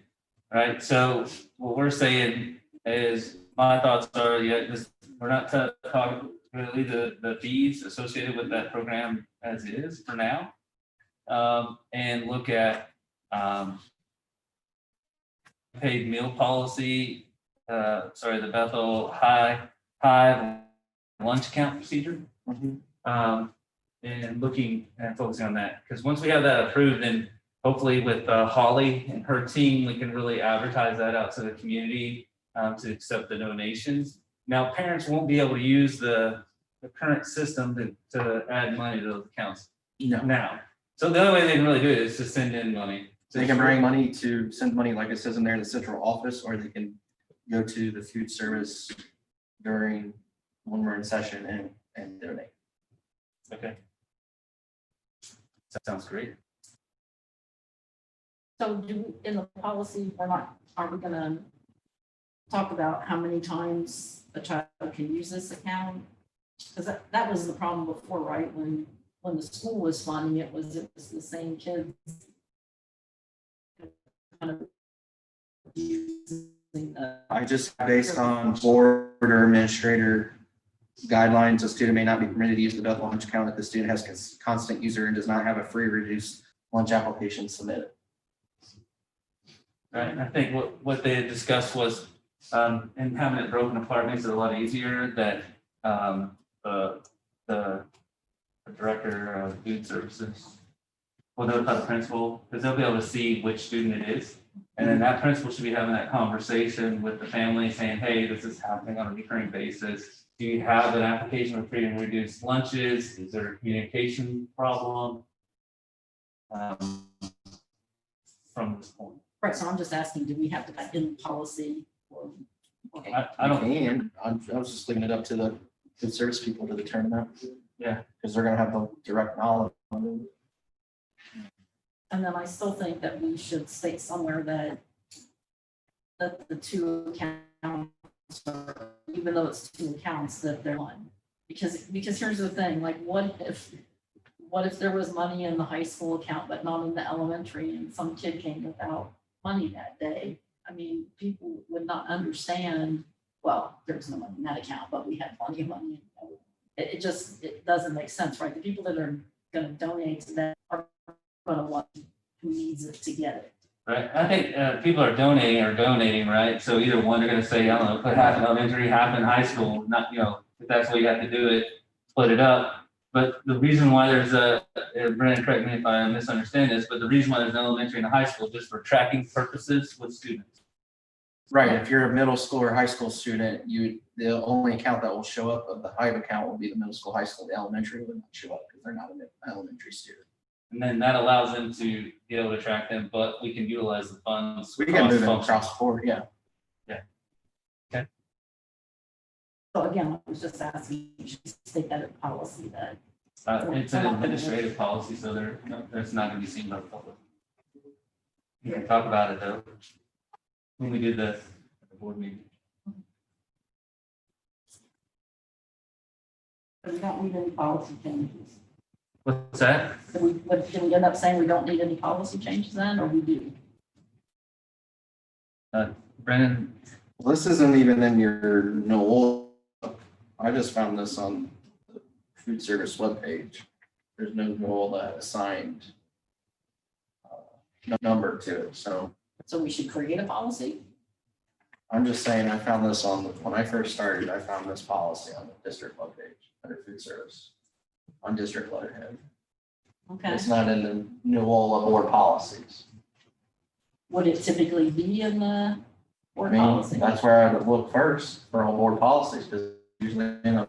right? So what we're saying is, my thoughts are, we're not talking really the fees associated with that program as is for now. And look at paid meal policy, the Bethel high lunch account procedure. And looking and focusing on that, because once we have that approved, then hopefully with Holly and her team, we can really advertise that out to the community to accept the donations. Now, parents won't be able to use the current system to add money to those accounts now. So the only way they can really do it is to send in money. So they can bring money send money, like it says in there, to the central office, or they can go to the food service during when we're in session and donate. Okay. That sounds great. So in the policy, are we gonna talk about how many times a child can use this account? Because that was the problem before, right? When the school was funding, it was the same kids. Kind of using I just, based on board or administrator guidelines, a student may not be permitted to use the Bethel lunch account if the student has constant user and does not have a free reduced lunch application submitted. Right, and I think what they had discussed was, and having it broken apart makes it a lot easier, that the director of food services will notify the principal, because they'll be able to see which student it is. And then that principal should be having that conversation with the family saying, hey, this is happening on a recurring basis. Do you have an application for free and reduced lunches? Is there a communication problem? From this point. Right, so I'm just asking, do we have to put in policy or? I don't, And I was just leaving it up to the food service people to determine that. Yeah. Because they're gonna have the direct knowledge. And then I still think that we should state somewhere that the 2 accounts, even though it's 2 accounts, that they're one. Because here's the thing, like, what if there was money in the high school account, but not in the elementary, and some kid came without money that day? I mean, people would not understand, well, there was no money in that account, but we had plenty of money. It doesn't make sense, right? The people that are gonna donate to that are gonna want who needs it to get it. Right, I think people are donating, right? So either one, they're gonna say, I don't know, put half in elementary, half in high school, not, if that's what you have to do it, split it up. But the reason why there's Brandon, correct me if I misunderstand this, but the reason why there's an elementary and a high school, just for tracking purposes with students. Right, if you're a middle school or high school student, the only account that will show up of the Hive account will be the middle school, high school, the elementary will not show up because they're not an elementary student. And then that allows them to be able to track them, but we can utilize the funds. We can move it cross-functional. across the board, yeah. So again, I was just asking, you should state that in policy that. It's an administrative policy, so that's not gonna be seen by the public. We can talk about it though, when we do the board meeting. We don't need any policy changes. What's that? So did we end up saying we don't need any policy changes then, or we do? Brennan, Well, this isn't even in your NOAA. I just found this on the food service webpage. There's no NOAA assigned number to it, so So we should create a policy? I'm just saying, I found this when I first started, I found this policy on the district webpage under food service, on district letterhead. Okay. It's not in the NOAA board policies. Would it typically be in the I board mean, policy? that's where I would look first for all board policies, because usually in a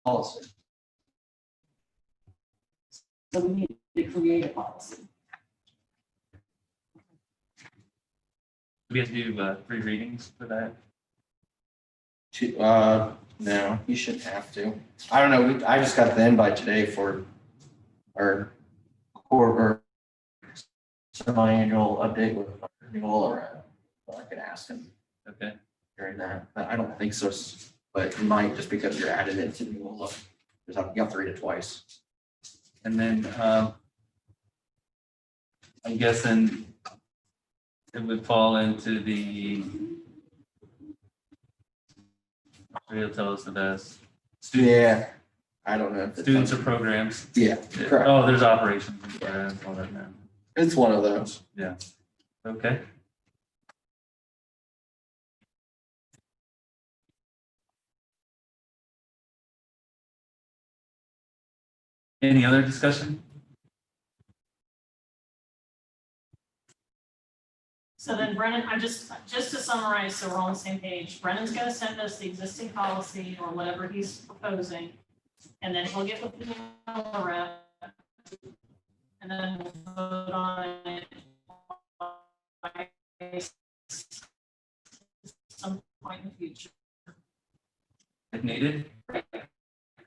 policy. So we need to create a policy. we have to do 3 readings for that. No, you shouldn't have to. I don't know, I just got the invite today for our quarter semi-annual update with NOAA rep. So I could ask him Okay. during that, but I don't think so, but you might just because you're added into NOAA. Because you have to read it twice. And then, I'm guessing it would fall into the, he'll tell us the best. Students, Yeah, I don't know. If it's students or programs. Yeah, correct. Oh, there's operations, and programs, all that now. It's one of those. Okay. Any other discussion? So then Brennan, just to summarize, so we're on the same page, Brennan's gonna send us the existing policy or whatever he's proposing. And then he'll get with the rep. And then we'll vote on it. By some point in the future. If needed.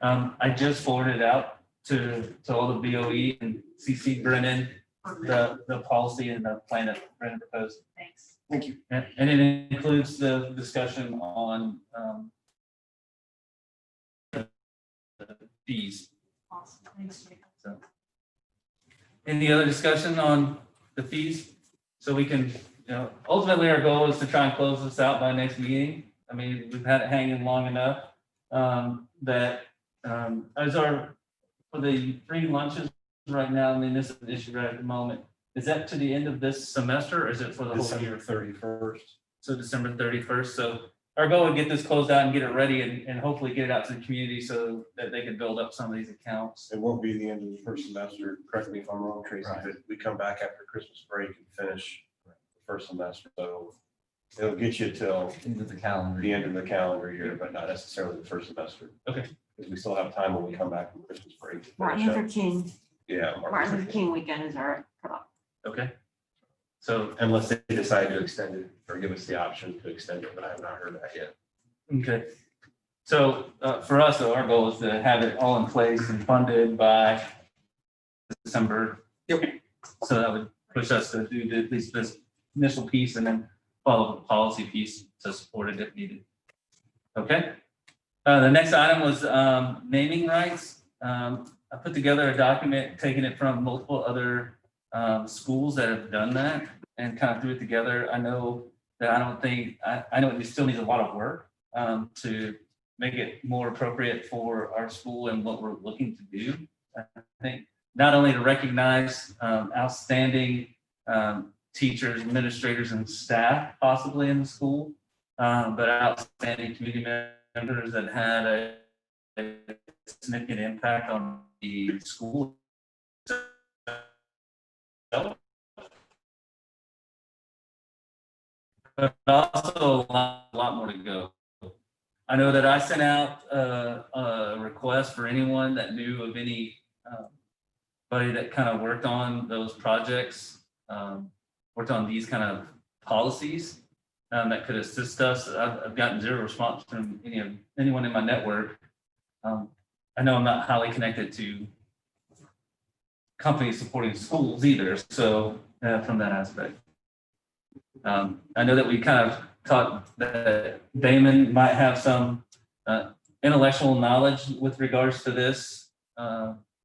I just forwarded out to all the BOE and CC Brennan, the policy and the plan that Brennan proposed. Thanks. Thank you. And it includes the discussion on the fees. Awesome. Thanks, Jacob. So, any other discussion on the fees? So we can, ultimately our goal is to try and close this out by next meeting. I mean, we've had it hanging long enough that as for the free lunches right now, I mean, this is an issue right at the moment. Is that to the end of this semester or is it for the whole year? December 31st. So December 31st. So our goal would get this closed out and get it ready and hopefully get it out to the community so that they can build up some of these accounts. It won't be the end of the first semester. Correct me if I'm wrong, Tracy, Right. but we come back after Christmas break and finish the first semester. So it'll get you till Into the calendar. the end of the calendar year, but not necessarily the first semester. Okay. Because we still have time when we come back from Christmas break. to Martin finish Luther up. King, Yeah. Martin Luther King weekend is our cutoff. Okay. So, Unless they decide to extend it or give us the option to extend it, but I have not heard that yet. okay. So for us, though, our goal is to have it all in place and funded by December. Yep. So that would push us to do at least this initial piece and then follow the policy piece to support it if needed. Okay. The next item was naming rights. I put together a document, taking it from multiple other schools that have done that and kind of threw it together. I know that I don't think, I know it still needs a lot of work to make it more appropriate for our school and what we're looking to do. I think not only to recognize outstanding teachers, administrators, and staff possibly in the school, but outstanding community members that had a significant impact on the school itself. But also a lot more to go. I know that I sent out a request for anyone that knew of any buddy that kind of worked on those projects, worked on these kind of policies that could assist us. I've gotten zero response from anyone in my network. I know I'm not highly connected to companies supporting schools either, so from that aspect. I know that we kind of thought that Damon might have some intellectual knowledge with regards to this,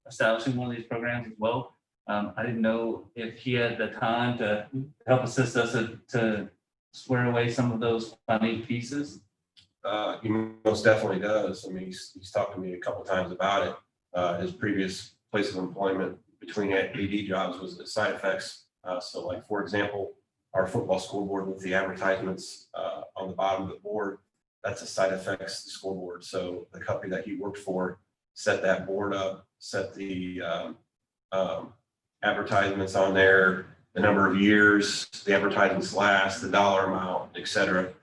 establishing one of these programs as well. I didn't know if he had the time to help assist us to square away some of those funding pieces. He most definitely does. I mean, he's talked to me a couple times about it. His previous place of employment between AD jobs was the side effects. So like, for example, our football scoreboard with the advertisements on the bottom of the board, that's a side effects scoreboard. So the company that he worked for set that board up, set the advertisements on there, the number of years the advertisements last, the dollar amount, et cetera.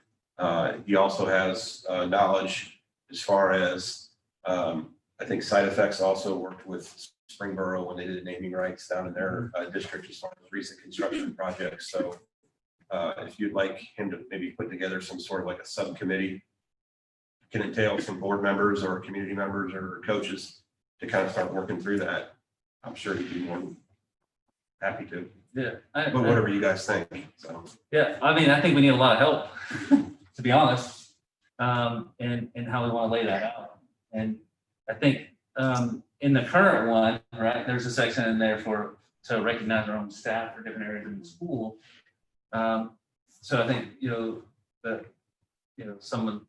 He also has knowledge as far as, I think Side Effects also worked with Springboro when they did naming rights down in their district as far as recent construction projects. So if you'd like him to maybe put together some sort of like a subcommittee, can entail some board members or community members or coaches to kind of start working through that, I'm sure he'd be more than happy to. Yeah. But whatever you guys think, so. Yeah, I mean, I think we need a lot of help, to be honest, in how we want to lay that out. And I think in the current one, right, there's a section in there to recognize our own staff for different areas in the school. So I think, that, someone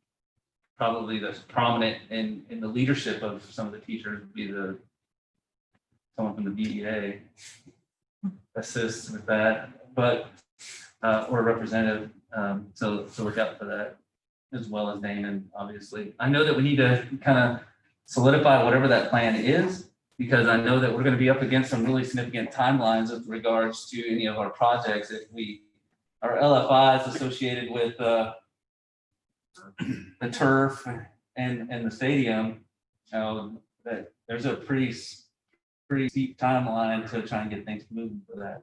probably that's prominent in the leadership of some of the teachers would be someone from the BEA assists with that, but or a representative. So look out for that, as well as Damon, obviously. I know that we need to kind of solidify whatever that plan is, because I know that we're going to be up against some really significant timelines with regards to any of our projects. If our LFIs associated with the turf and the stadium, that there's a pretty steep timeline to try and get things moving for that.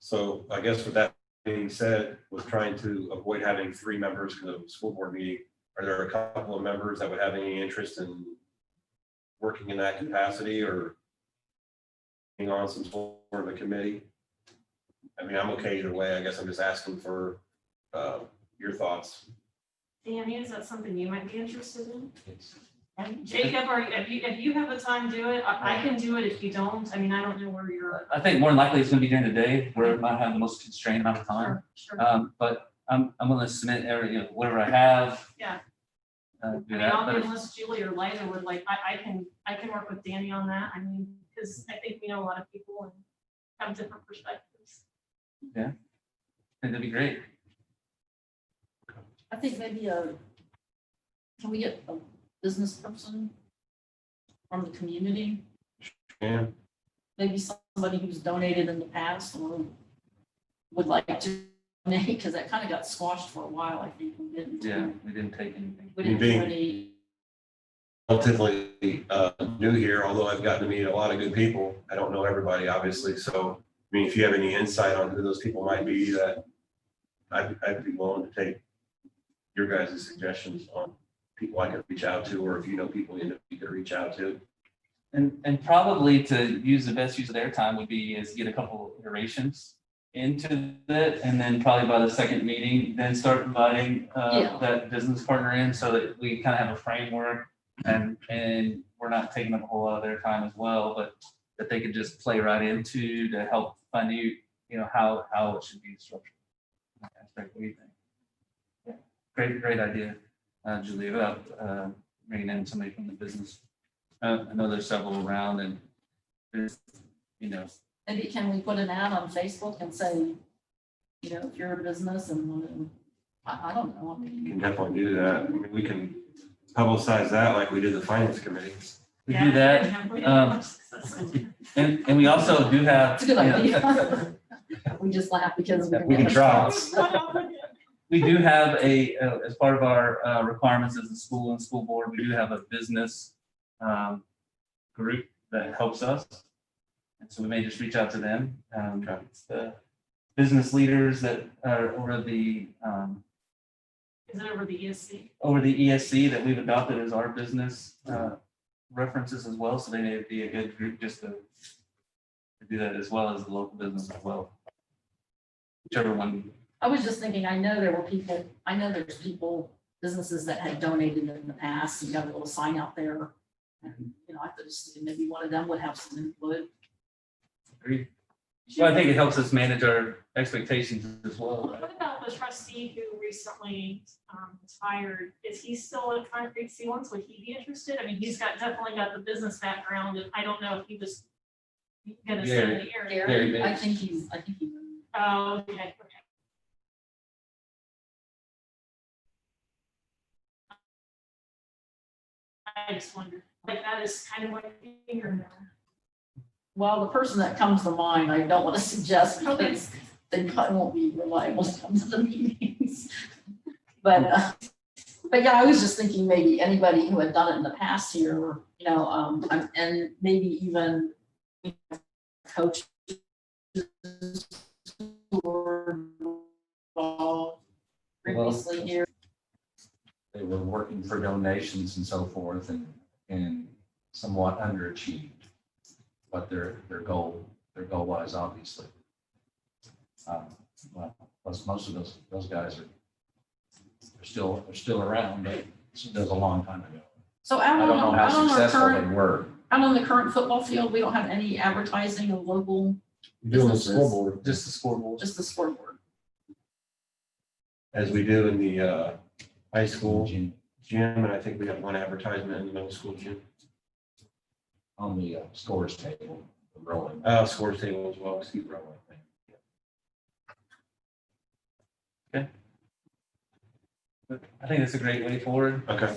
So I guess with that being said, with trying to avoid having 3 members for the school board meeting, are there a couple of members that would have any interest in working in that capacity or being on some sort of a committee? I mean, I'm okay either way. I guess I'm just asking for your thoughts. Danny, is that something you might be interested in? And Jacob, if you have the time, do it. I can do it if you don't. I mean, I don't know where you're. I think more than likely it's going to be during the day where it might have the most constrained amount of time. Sure. But I'm going to submit whatever I have. Yeah. Do I mean, that, I'll but be if- unless Julie or Liza would like, I can work with Danny on that. I mean, because I think we know a lot of people and have different perspectives. I think that'd be great. I think maybe can we get a business person from the community? Yeah. Maybe somebody who's donated in the past or would like to donate, because that kind of got squashed for a while, I think. We didn't. Yeah, we didn't take anything. We didn't do any. Relatively new here, although I've gotten to meet a lot of good people. I don't know everybody, obviously. So, I mean, if you have any insight on who those people might be, that I'd be willing to take your guys' suggestions on people I could reach out to, or if you know people you could reach out to. And probably to use the best use of their time would be is get a couple iterations into it, and then probably by the second meeting, then start inviting that business partner in, so that we kind of have a framework, and we're not taking up a whole lot of their time as well, but that they could just play right into to help fund you, how it should be structured. What do you think? Great idea, Julie, about bringing in somebody from the business. I know there's several around and there's, you know, Maybe can we put an ad on Facebook and say, you know, if you're a business and want to, I don't know. I We mean, can definitely do that. I mean, we can publicize that like we did the finance committee. we Yeah, do that. we didn't have much success. And we also do have. It's a good idea. We just laugh because. We can try. We do have as part of our requirements as a school and school board, we do have a business group that helps us. And so we may just reach out to them. It's the business leaders that are over the Is it over the ESC? ESC that we've adopted as our business references as well. So they may be a good group just to do that as well as the local business as well. Whichever one. I was just thinking, I know there's people, businesses that had donated in the past and got a little sign out there. And, you know, I was just thinking maybe one of them would have some input. Agreed. Well, I think it helps us manage our expectations as well. What about the trustee who recently was hired? Is he still at Concrete Sealants? Would he be interested? I mean, he's definitely got the business background, and I don't know if he was gonna stay in the area. Gary, I big. think he. Oh, okay. I just wondered, like, that is kind of like finger. Well, the person that comes to mind, I don't want to suggest Okay. because they probably won't be reliable to come to the meetings. But yeah, I was just thinking maybe anybody who had done it in the past here, you know, and maybe even coaches who were involved previously here. They were working for donations and so forth and somewhat underachieved what their goal was, obviously. Well, most of those guys are still around, but it was a long time ago. So I don't know how successful they were. out on the current football field, we don't have any advertising of local, Doing the Businesses. scoreboard, Just the scoreboard. just the scoreboard. as we do in the high school Gym, gym, and I think we have one advertisement in the middle school gym. on the scores table, the rolling. Scores table as well, keep rolling. I think that's a great way forward. Okay.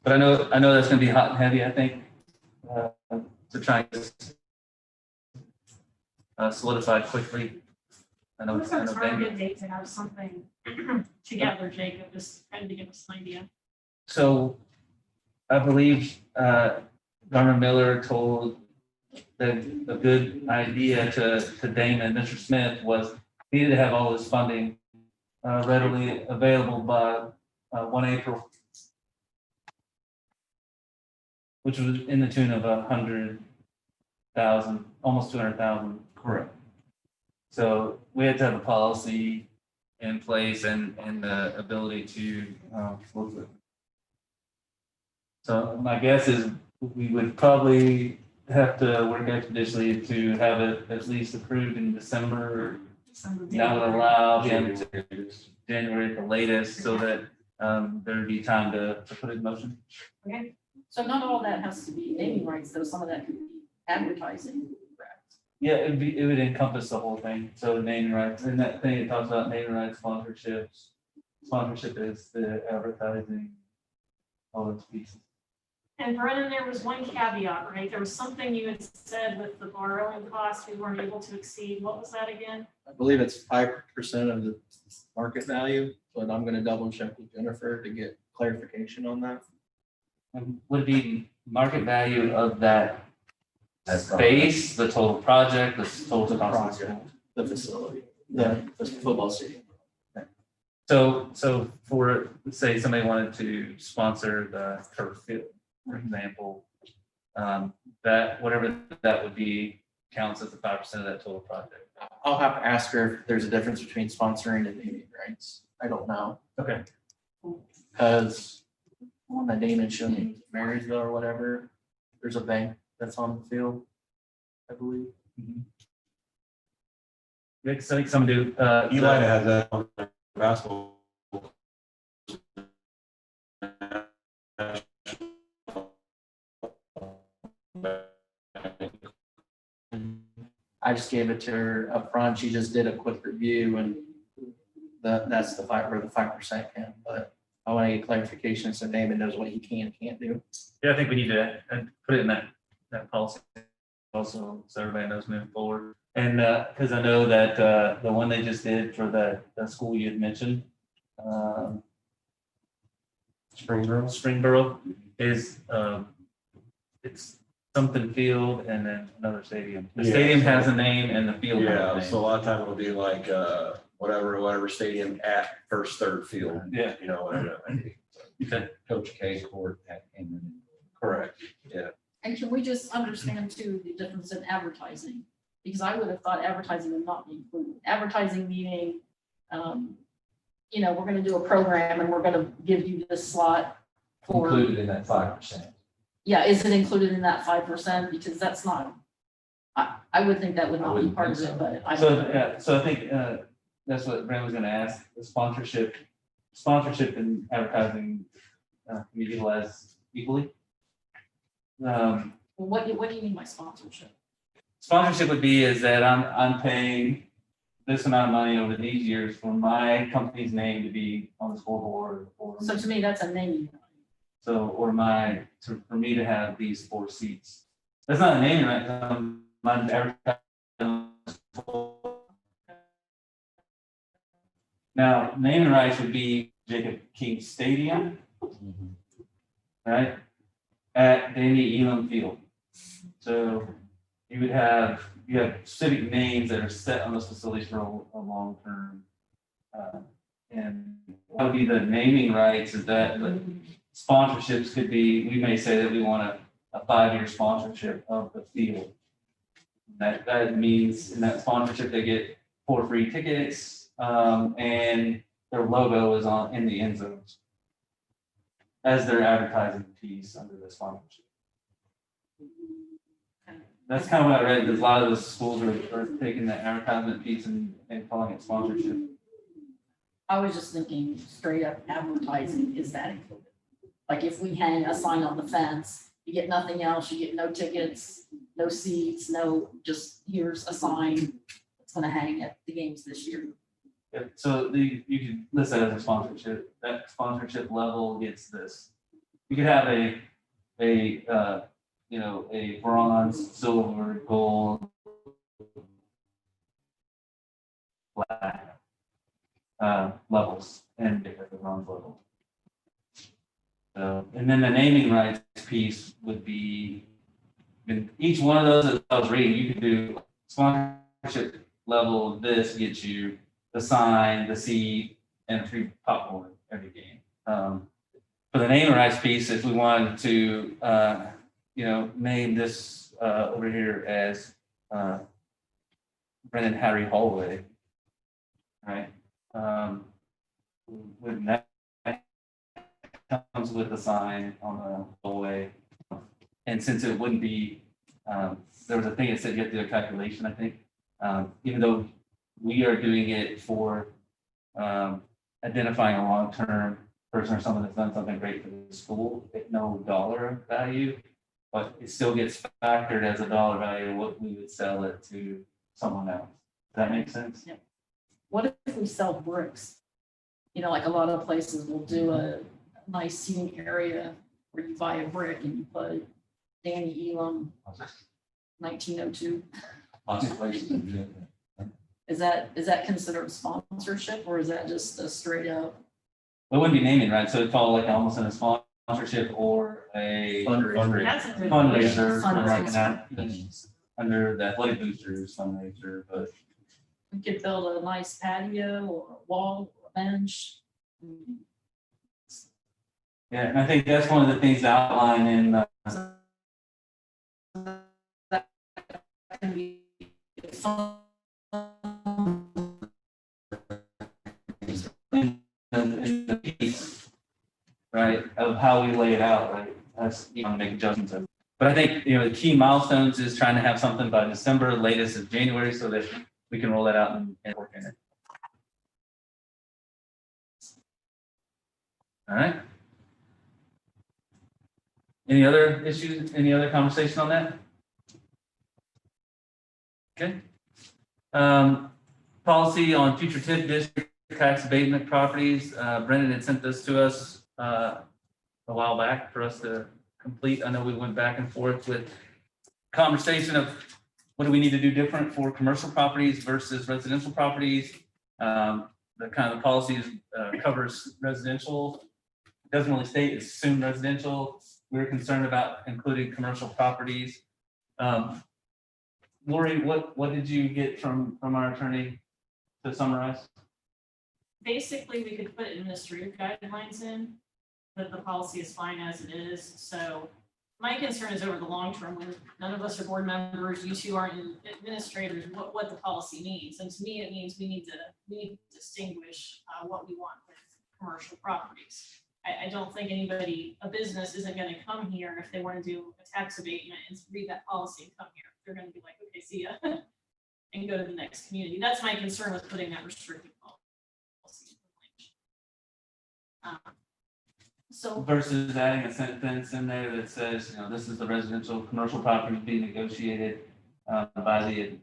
But I know that's gonna be hot and heavy, I think, to try and solidify quickly. I know. What's I our know target Ben- date to have something together, Jacob, just kind of to give us an idea? So I believe Governor Miller told that a good idea to Damon, Mr. Smith, was needed to have all this funding readily available by 1 April, which was in the tune of 100,000, almost 200,000. Correct. So we had to have a policy in place and the ability to work with. So my guess is we would probably have to work expeditiously to have it at least approved in December. That would allow him to January at the latest, so that there'd be time to put it in motion. Okay, So not all that has to be naming rights, though. Some of that could be advertising. Correct. Yeah, it would encompass the whole thing. So naming rights, and that thing it talks about naming rights, sponsorships. Sponsorship is the advertising, all those pieces. and Brennan, there was one caveat, right? There was something you had said with the borrowing cost we weren't able to exceed. What was that again? I believe it's 5% of the market value, but I'm gonna double check with Jennifer to get clarification on that. And would it be market value of that That space, the total project, the total The cost? project, the facility, the football stadium. So for, say, somebody wanted to sponsor the turf field, for example, that, whatever that would be, counts as the 5% of that total project. I'll have to ask her if there's a difference between sponsoring and naming rights. I don't know, Okay. because on the Damon showed me Marysville or whatever, there's a bank that's on the field, I believe. Yeah, so I think some do. Eli has that on the basketball I just gave it to her up front. She just did a quick review and that's the 5% can, but I want to get clarification so David knows what he can and can't do. Yeah, I think we need to put it in that policy also, so everybody knows moving forward. And, because I know that, the one they just did for the school you had mentioned, Springboro is, it's something field and then another stadium. The Yeah, stadium so- has a name and the field has a Yeah, name. so a lot of time it'll be like, whatever stadium at first, third field, Yeah, you know, whatever that might be. okay. Coach K court at Inman. Correct, yeah. And can we just understand too, the difference in advertising? Because I would have thought advertising would not be included. Advertising meaning, we're gonna do a program and we're gonna give you this slot for, Included in that 5%. yeah, is it included in that 5%? Because that's not, I would think that would I not be wouldn't part of think it, so. but I. So I think, that's what Brent was gonna ask, the sponsorship and advertising, can be utilized equally. What do you mean by sponsorship? Sponsorship would be is that I'm paying this amount of money over these years for my company's name to be on the scoreboard or So to me, that's a naming. for me to have these 4 seats. That's not a naming right. My advertising. Now, naming rights would be Jacob King Stadium, right? At Danny Elam Field. So you have specific names that are set on those facilities for a long term. And what would be the naming rights is that the sponsorships could be, we may say that we want a 5-year sponsorship of the field. That means in that sponsorship, they get 4 free tickets, and their logo is in the end zones as their advertising piece under the sponsorship. That's kind of what I read, because a lot of the schools are taking the advertisement piece and calling it sponsorship. I was just thinking straight up advertising, is that included? Like if we hang a sign on the fence, you get nothing else, you get no tickets, no seats, no, just here's a sign that's gonna hang at the games this year. Yeah, so you could list that as a sponsorship, that sponsorship level gets this. You could have a bronze, silver, gold, black, levels and the bronze level. So, and then the naming rights piece would be, in each one of those that I was reading, you could do sponsorship level of this gets you the sign, the seat, and free popcorn every game. For the naming rights piece, if we wanted to, name this over here as Brendan Harry Hallway, right? When that comes with a sign on the hallway, and since it wouldn't be, there was a thing that said you have to do a calculation, I think, even though we are doing it for identifying a long-term person or someone that's done something great for the school at no dollar value, but it still gets factored as a dollar value of what we would sell it to someone else. Does that make sense? What if we sell bricks? Like a lot of places will do a nice seating area where you buy a brick and you put Danny Elam 1902. Lots of places are doing that. Is that considered sponsorship or is that just a straight up? It wouldn't be naming, right? So it'd fall like almost in a sponsorship or a Fundraiser. That's a good fundraiser, question. or like an under the athletic boosters fundraiser, but We could build a nice patio or a wall, or a bench. yeah, and I think that's one of the things outlined in Can be fun. in the piece, right, of how we lay it out, right? That's, make adjustments. But I think, the key milestones is trying to have something by December, latest is January, so that we can roll that out and work in it. All right. Any other issues, any other conversation on that? Okay, Policy on future TIF district tax abatement properties. Brendan had sent this to us a while back for us to complete. I know we went back and forth with conversation of what do we need to do different for commercial properties versus residential properties. The kind of policy covers residential. It doesn't really state it's assumed residential. We're concerned about including commercial properties. Lori, what did you get from our attorney to summarize? Basically, we could put administrative guidelines in, that the policy is fine as it is. So my concern is over the long term, when none of us are board members, you two aren't administrators, what the policy means. And to me, it means we need to distinguish what we want with commercial properties. I don't think a business isn't going to come here if they want to do a tax abatement and read that policy and come here. They're going to be like, okay, see ya, and go to the next community. That's my concern with putting that restrictive policy. So Versus adding a sentence in there that says, this is the residential commercial property being negotiated by the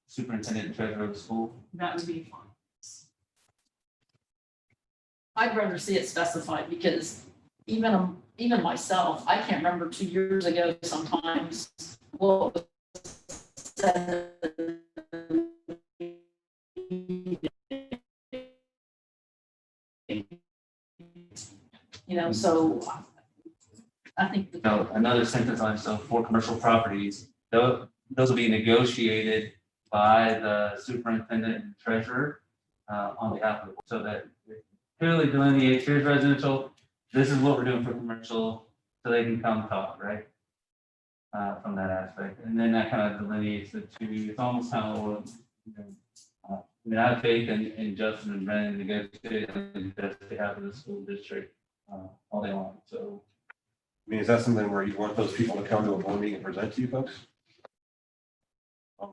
superintendent and treasurer of the school. That would be fun. I'd rather see it specified because even myself, I can't remember 2 years ago sometimes what was said. So I think. Another sentence on so for commercial properties, those will be negotiated by the superintendent and treasurer on behalf of, so that it clearly delineates, here's residential, this is what we're doing for commercial, so they can come talk, right? From that aspect, and then that kind of delineates the two. It's almost kind of, I have faith in Justin and Brennan negotiating on behalf of the school district all day long. So, I mean, is that something where you want those people to come to a board meeting and present to you folks?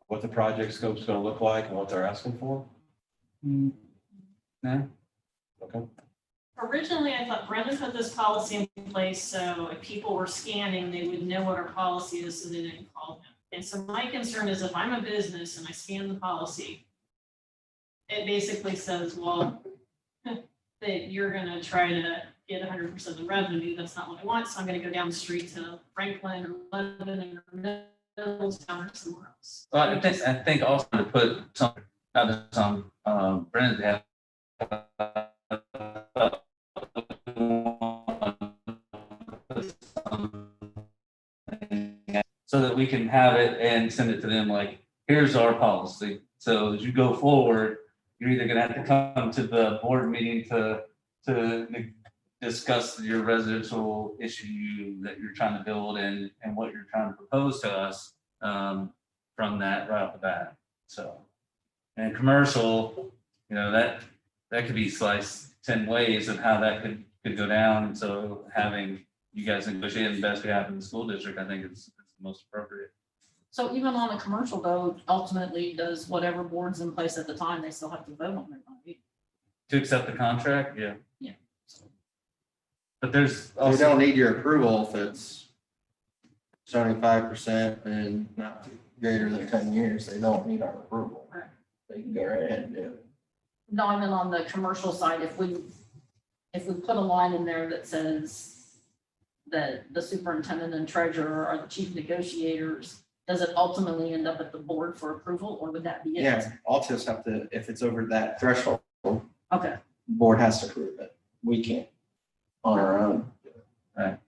What the project scope's gonna look like and what they're asking for? no. Okay. Originally, I thought Brendan put this policy in place, so if people were scanning, they would know what our policy is, so they didn't call him. And so my concern is if I'm a business and I scan the policy, it basically says, well, that you're gonna try to get 100% of the revenue. That's not what I want, so I'm gonna go down the street to Franklin or Lebanon or Middletown or somewhere else. Well, I think also to put some, not just on Brennan to have so that we can have it and send it to them like, here's our policy. So as you go forward, you're either gonna have to come to the board meeting to discuss your residential issue that you're trying to build and what you're trying to propose to us from that right off the bat. So, and commercial, that could be sliced 10 ways of how that could go down. And so having you guys negotiate on the best behalf of the school district, I think is the most appropriate. So even on a commercial though, ultimately does whatever board's in place at the time, they still have to vote on it, right? To accept the contract, yeah. Yeah. But there's They also, don't need your approval if it's 75% and not greater than 10 years. They don't need our approval. Right. They can go right ahead and do it. No, I mean, on the commercial side, if we put a line in there that says that the superintendent and treasurer are the chief negotiators, does it ultimately end up at the board for approval, or would that be it? Yeah, all just have to, if it's over that threshold, Okay, board has to approve it. We can't on our own. Right.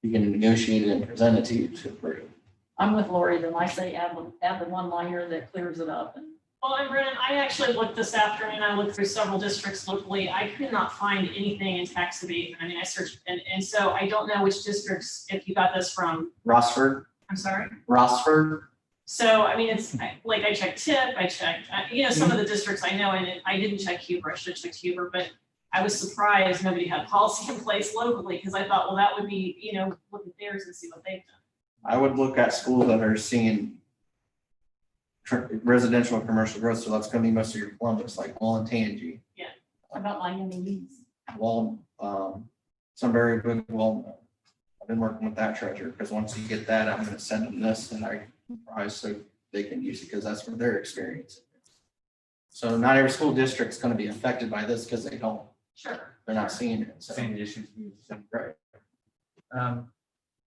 You can negotiate it and present it to you to approve. I'm with Lori, then I say add the one liner that clears it up. And Well, and Brennan, I actually looked this afternoon, I looked through several districts locally, I could not find anything in tax abatement. I mean, I searched, and so I don't know which districts, if you got this from, Rossford, I'm sorry. So, I mean, it's like I checked TIP, I checked, some of the districts I know, and I didn't check Huber, I should have checked Huber, but I was surprised nobody had policy in place locally, because I thought, well, that would be, look at theirs and see what they've done. I would look at schools that are seeing residential and commercial growth, so that's gonna be most of your Columbus, like Wallentangy, what about Miami Leeds? Sunbury, Boone, Walnut. I've been working with that treasurer, because once you get that, I'm gonna send them this, and I price, so they can use it because that's what they're experiencing. So not every school district's gonna be affected by this because Sure. they're not seeing it, so. Same issues. Right.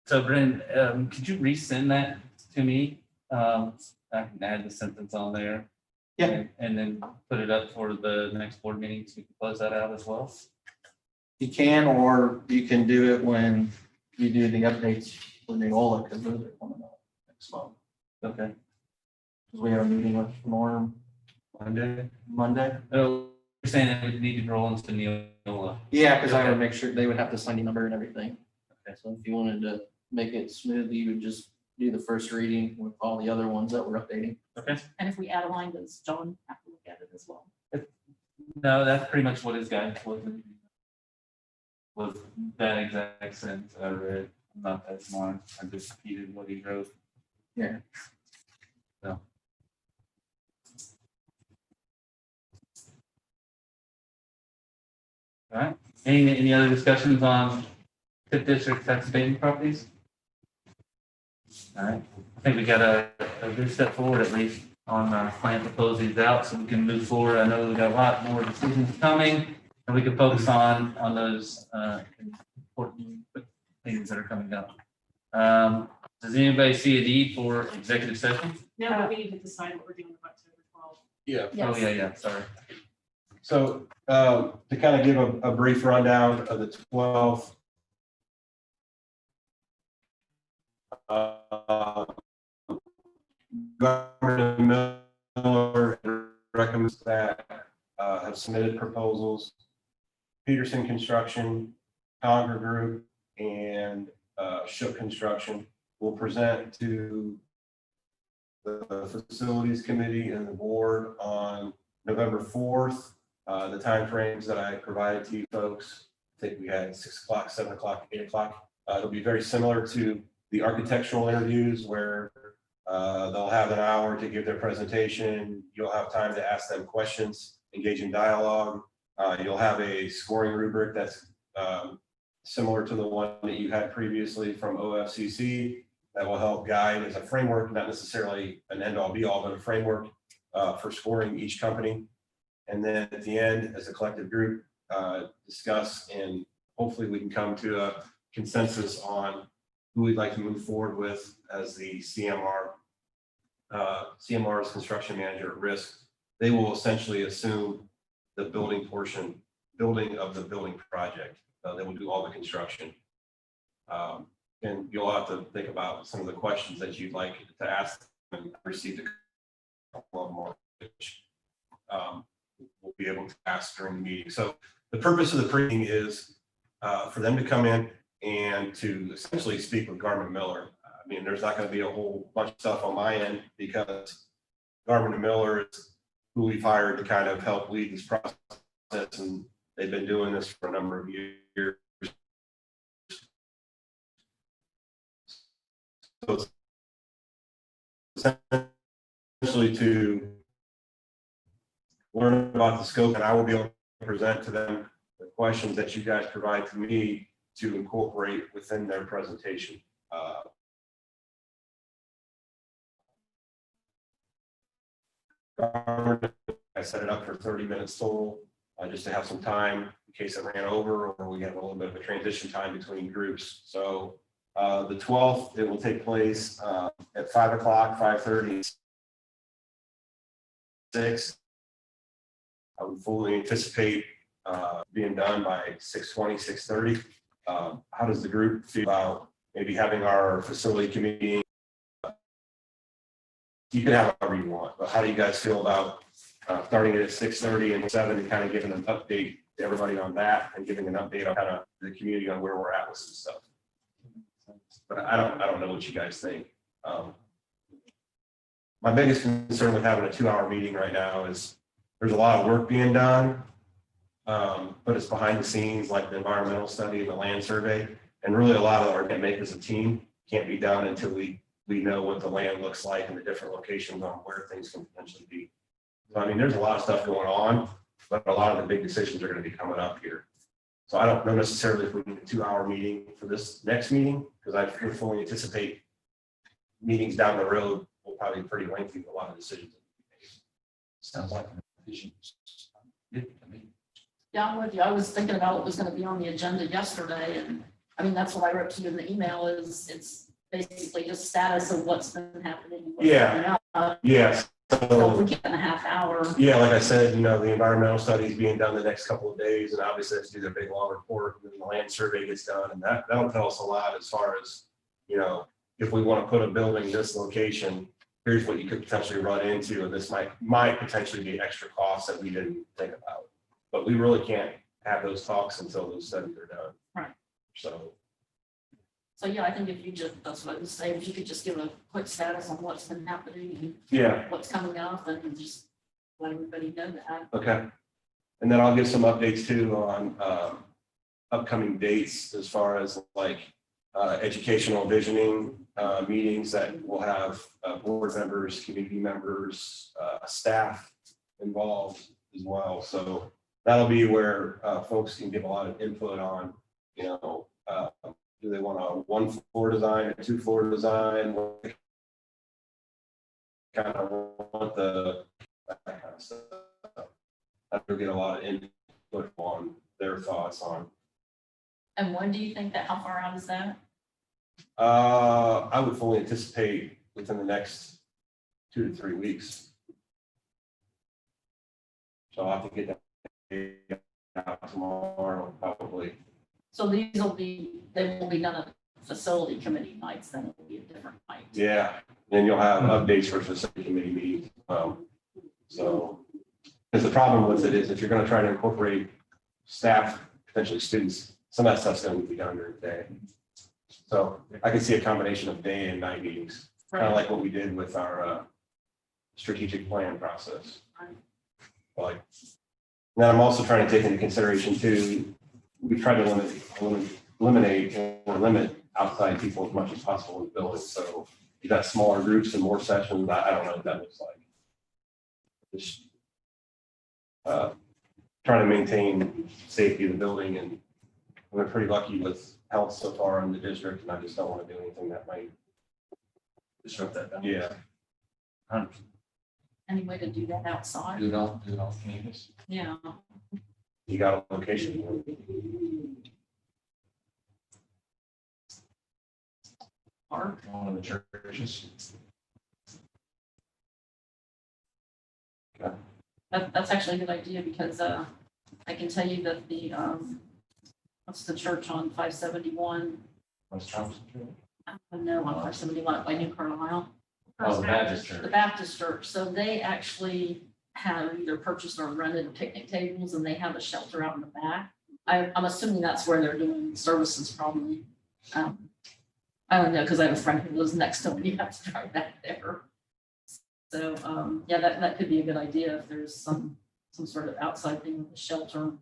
So Brent, could you resend that to me? I can add the sentence on there. Yeah. And then put it up for the next board meeting so we can close that out as well. You can, or you can do it when you do the updates for Neola, because those are coming up next month. Okay. Because we have a meeting with Norm Monday. Oh, you're saying it would need to roll into Neola. Yeah, because I Okay. would make sure they would have to sign the number and everything. Okay. So if you wanted to make it smooth, you would just do the first reading with all the other ones that we're updating. Okay. And if we add a line, does John have to look at it as well? No, that's pretty much what his guidance was. Was that exact sentence I read. I'm not that smart. I just repeated what he wrote. Yeah. So. All right. Any other discussions on TIF district tax abatement properties? All right. I think we got a good step forward at least on our plan to close these out so we can move forward. I know we got a lot more decisions coming and we can focus on those important things that are coming up. Does anybody see a need for executive session? No, but we need to decide what we're doing with October 12th. Yeah. Oh, yeah, sorry. So to kind of give a brief rundown of the 12th. Governor Miller recommends that have submitted proposals. Peterson Construction, Conger Group, and Shook Construction will present to the Facilities Committee and the board on November 4th. The timeframes that I provided to you folks, I think we had 6 o'clock, 7 o'clock, 8 o'clock. It'll be very similar to the architectural interviews where they'll have an hour to give their presentation. You'll have time to ask them questions, engage in dialogue. You'll have a scoring rubric that's similar to the one that you had previously from OFCC that will help guide as a framework, not necessarily an end-all be-all, but a framework for scoring each company. And then at the end, as a collective group, discuss and hopefully we can come to a consensus on who we'd like to move forward with as the CMR. CMR's construction manager at risk. They will essentially assume the building of the building project. They will do all the construction. And you'll have to think about some of the questions that you'd like to ask and receive a couple of more, which we'll be able to ask during the meeting. So the purpose of the meeting is for them to come in and to essentially speak with Garmin Miller. I mean, there's not going to be a whole bunch of stuff on my end because Garmin Miller is who we've hired to kind of help lead this process, and they've been doing this for a number of years. So essentially to learn about the scope, and I will be able to present to them the questions that you guys provide to me to incorporate within their presentation. I set it up for 30 minutes total, just to have some time in case it ran over or we have a little bit of a transition time between groups. So the 12th, it will take place at 5 o'clock, 5:30. 6. I would fully anticipate being done by 6:20, 6:30. How does the group feel about maybe having our facility committee? You can have it however you want, but how do you guys feel about starting it at 6:30 and 7 and kind of giving an update to everybody on that and giving an update on kind of the community on where we're at with some stuff? But I don't know what you guys think. My biggest concern with having a 2-hour meeting right now is there's a lot of work being done, but it's behind the scenes, like the environmental study and the land survey. And really a lot of our can make as a team can't be done until we know what the land looks like and the different locations on where things can potentially be. So, I mean, there's a lot of stuff going on, but a lot of the big decisions are going to be coming up here. So I don't know necessarily if we need a 2-hour meeting for this next meeting, because I fully anticipate meetings down the road will probably pretty lengthy, a lot of decisions. Sounds like an efficient. Yeah, I mean, Yeah, I'm with you. I was thinking about what was gonna be on the agenda yesterday, and I mean, that's what I wrote to you in the email is, it's basically just status of what's been happening. and what's Yeah. coming up. Yes. So we get in a half hour. Yeah, like I said, the environmental study is being done the next couple of days, and obviously that's do their big long report, and then the land survey gets done, and that'll tell us a lot as far as, if we want to put a building this location, here's what you could potentially run into, and this might potentially be extra costs that we didn't think about. But we really can't have those talks until those studies are done. Right. So, So yeah, I think if you just, that's what I was saying, if you could just give a quick status on what's been happening and yeah, what's coming up and just let everybody know that. okay. And then I'll give some updates too on upcoming dates as far as like educational visioning meetings that will have board members, community members, staff involved as well. So that'll be where folks can give a lot of input on, do they want a 1-floor design, a 2-floor design? Kind of want that kind of stuff. I'll get a lot of input on their thoughts on. And when do you think that, how far out is that? I would fully anticipate within the next 2 to 3 weeks. So I'll have to get that out tomorrow, probably. So they won't be done at facility committee nights, then it'll be a different night. Yeah, then you'll have updates for facility committee meetings. So, because the problem with it is if you're going to try to incorporate staff, potentially students, some of that stuff's going to be done during the day. So I can see a combination of day and night meetings, kind of like what we did with our strategic plan process. Like, then I'm also trying to take into consideration too, we've tried to limit outside people as much as possible in the building. So you got smaller groups and more sessions. I don't know what that looks like. Just trying to maintain safety of the building, and we're pretty lucky with health so far in the district, and I just don't want to do anything that might Disrupt that balance. Yeah. 100%. Any way to do that outside? do it on campus. Yeah. You got a location. Park. One of the churches. That's actually a good idea because I can tell you that the what's the church on 571? West Thompson Church. No, on 571 by New Carlisle, Oh, the Baptist the Church. Baptist church. So they actually have either purchased or rented picnic tables, and they have a shelter out in the back. I'm assuming that's where they're doing services probably. I don't know, because I have a friend who lives next to them. You have to drive back there. So, yeah, that could be a good idea if there's some sort of outside thing with the shelter.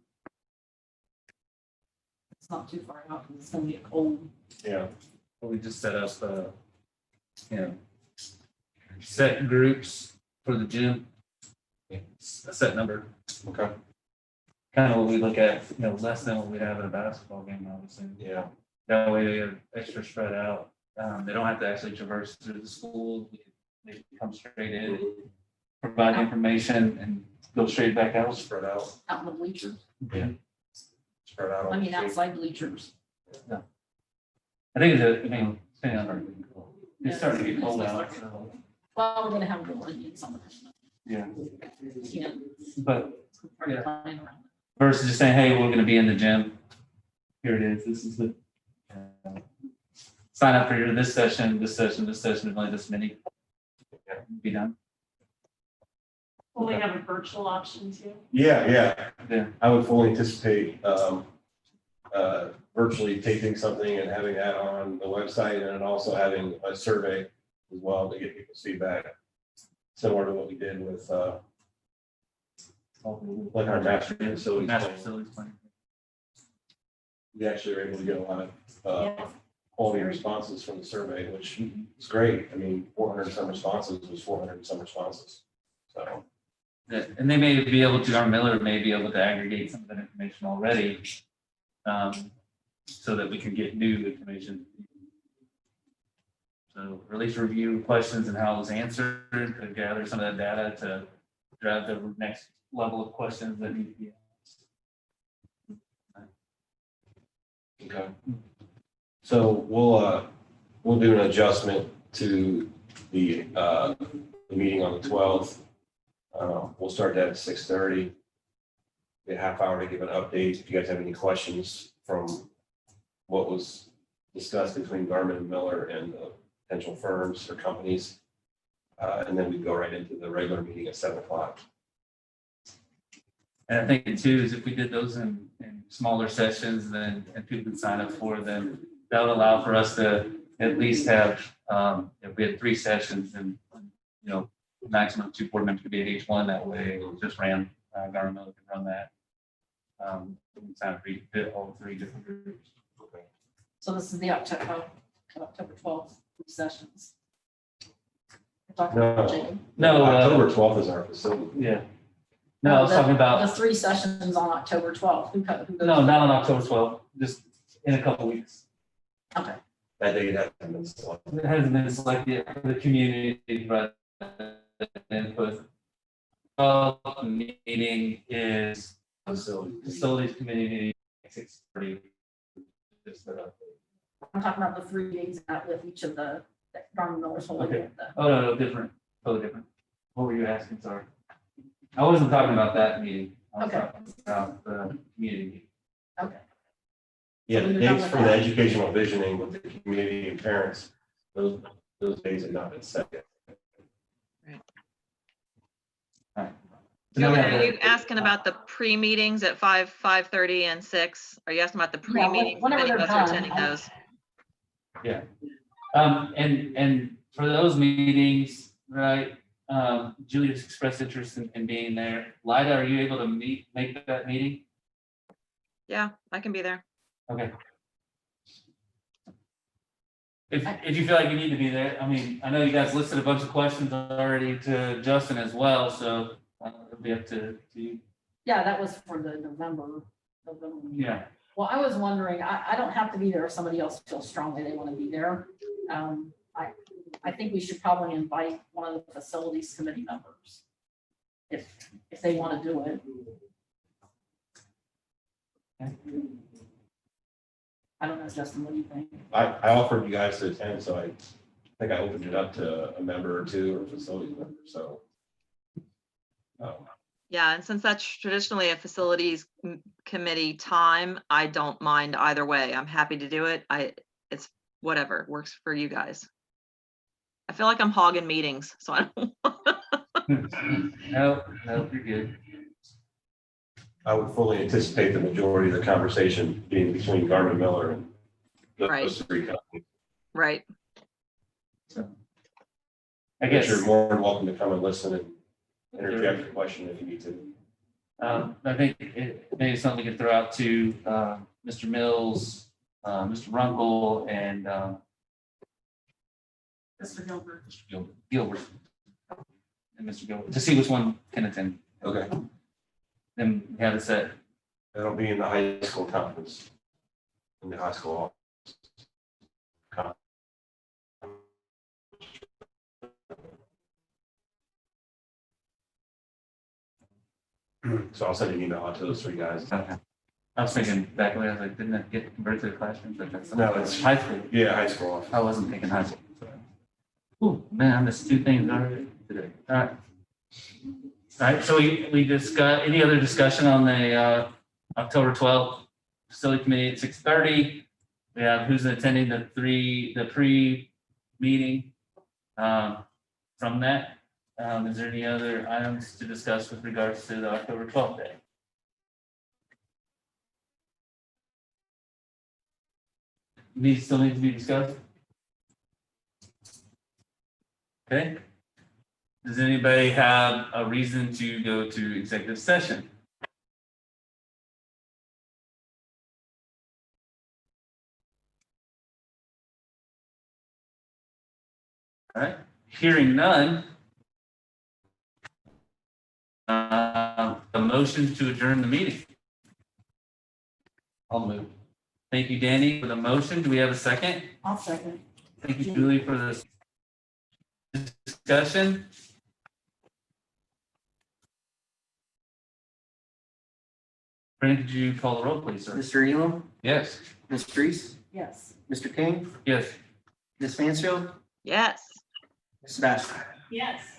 It's not too far out because it's gonna get cold. Yeah. We just set up, set groups for the gym. A set number, Okay. kind of what we look at, less than what we have in a basketball game, obviously. Yeah. That way they are extra spread out. They don't have to actually traverse through the school. They can come straight in, provide information and go straight back out. Spread out. Out in the bleachers. Spread out. I mean, outside bleachers. I think depending on, it's starting to get cold out. So, Well, we're gonna have a good one in summer. yeah, Yeah. but Yeah. Plan around it. versus just saying, hey, we're gonna be in the gym. Here it is. This is the sign up for this session, and only this many. Be done. Will we have a virtual option too? Yeah. Yeah. I would fully anticipate virtually taping something and having that on the website, and then also having a survey as well to get people's feedback. Similar to what we did with like our master facilities. Master plan. facilities plan. We actually were able to get a lot of Yeah. quality responses from the survey, which is great. I mean, 400 and some responses was 400 and some responses. So, Yeah, and they may be able to, our Miller may be able to aggregate some of that information already, so that we can get new information. So or at least review questions and how it was answered, to gather some of that data to drive the next level of questions that need to be asked. Okay. So we'll do an adjustment to the meeting on the 12th. We'll start that at 6:30. A half hour to give an update. If you guys have any questions from what was discussed between Garmin and Miller and the potential firms or companies. And then we go right into the regular meeting at 7 o'clock. And I think too, is if we did those in smaller sessions, then, and people can sign up for them, that would allow for us to at least have, if we had 3 sessions, and, you know, maximum 2 board members could be at each one, that way it just ran, Garmin Miller could run that. We can sign up for all 3 different groups. So this is the October 12th sessions. We're talking about Jacob. No, October 12th is our facility. yeah. No, I was talking The about, 3 sessions on October 12th. Who goes? no, not on October 12th, just in a couple weeks. Okay. That date hasn't been selected. It hasn't been selected for the community, but input. Meeting is facilities committee meeting at 6:30. I'm talking about the 3 days out with each of the Garmin Miller's holding. Okay. Oh, no, different, totally different. What were you asking, sorry? I wasn't talking about that meeting. I was Okay. talking about the community meeting. Okay. Yeah, So the you're done dates with for the that? educational visioning with the community and parents, those days have not been set yet. So now we have Are the- you asking about the pre-meetings at 5:30 and 6? Are you asking about the pre-meetings? whenever If any of they're us are done, attending those? Yeah. And for those meetings, right, Julia's expressed interest in being there. Lida, are you able to make that meeting? Yeah, I can be there. Okay. If you feel like you need to be there, I mean, I know you guys listed a bunch of questions already to Justin as well, so it'll be up to you. Yeah, that was for the November. Yeah. Well, I was wondering, I don't have to be there if somebody else feels strongly they want to be there. I think we should probably invite one of the facilities committee members. If they want to do it. I don't know, Justin, what do you think? I offered you guys to attend, so I think I opened it up to a member or 2 or facility member, so. Yeah, and since that's traditionally a facilities committee time, I don't mind either way. I'm happy to do it. It's whatever works for you guys. I feel like I'm hogging meetings, so I don't. No, you're good. I would fully anticipate the majority of the conversation being between Garmin Miller and Right. those 3 companies. Right. So, I I guess guess, you're more than welcome to come and listen and interject a question if you need to. I think maybe something we could throw out to Mr. Mills, Mr. Runkle, and Mr. Gilbert. Mr. Gilbert. And Mr. Gilbert, to see which one can attend. Okay. Then we have it set. That'll be in the high school conference. In the high school office. So I'll send an email out to those 3 guys. Okay. I was thinking back when I was like, didn't that get converted to the classroom? But that's No, it's- high school. Yeah, high school office. I wasn't thinking high school. So. Ooh, man, I missed 2 things already today. All right. All right, so we discuss, any other discussion on the October 12th facility committee at 6:30? We have who's attending the pre-meeting from that. Is there any other items to discuss with regards to the October 12th day? These still need to be discussed? Okay. Does anybody have a reason to go to executive session? All right, hearing none. A motion to adjourn the meeting. I'll move. Thank you, Danny, for the motion. Do we have a second? I'll second. Thank you, Julie, for this discussion. Brandon, could you call the roll, please, sir? Mr. Elam, Yes. Ms. Reese, Yes. Mr. King, Yes. Ms. Mansfield, Yes. Ms. Sebastian. Yes.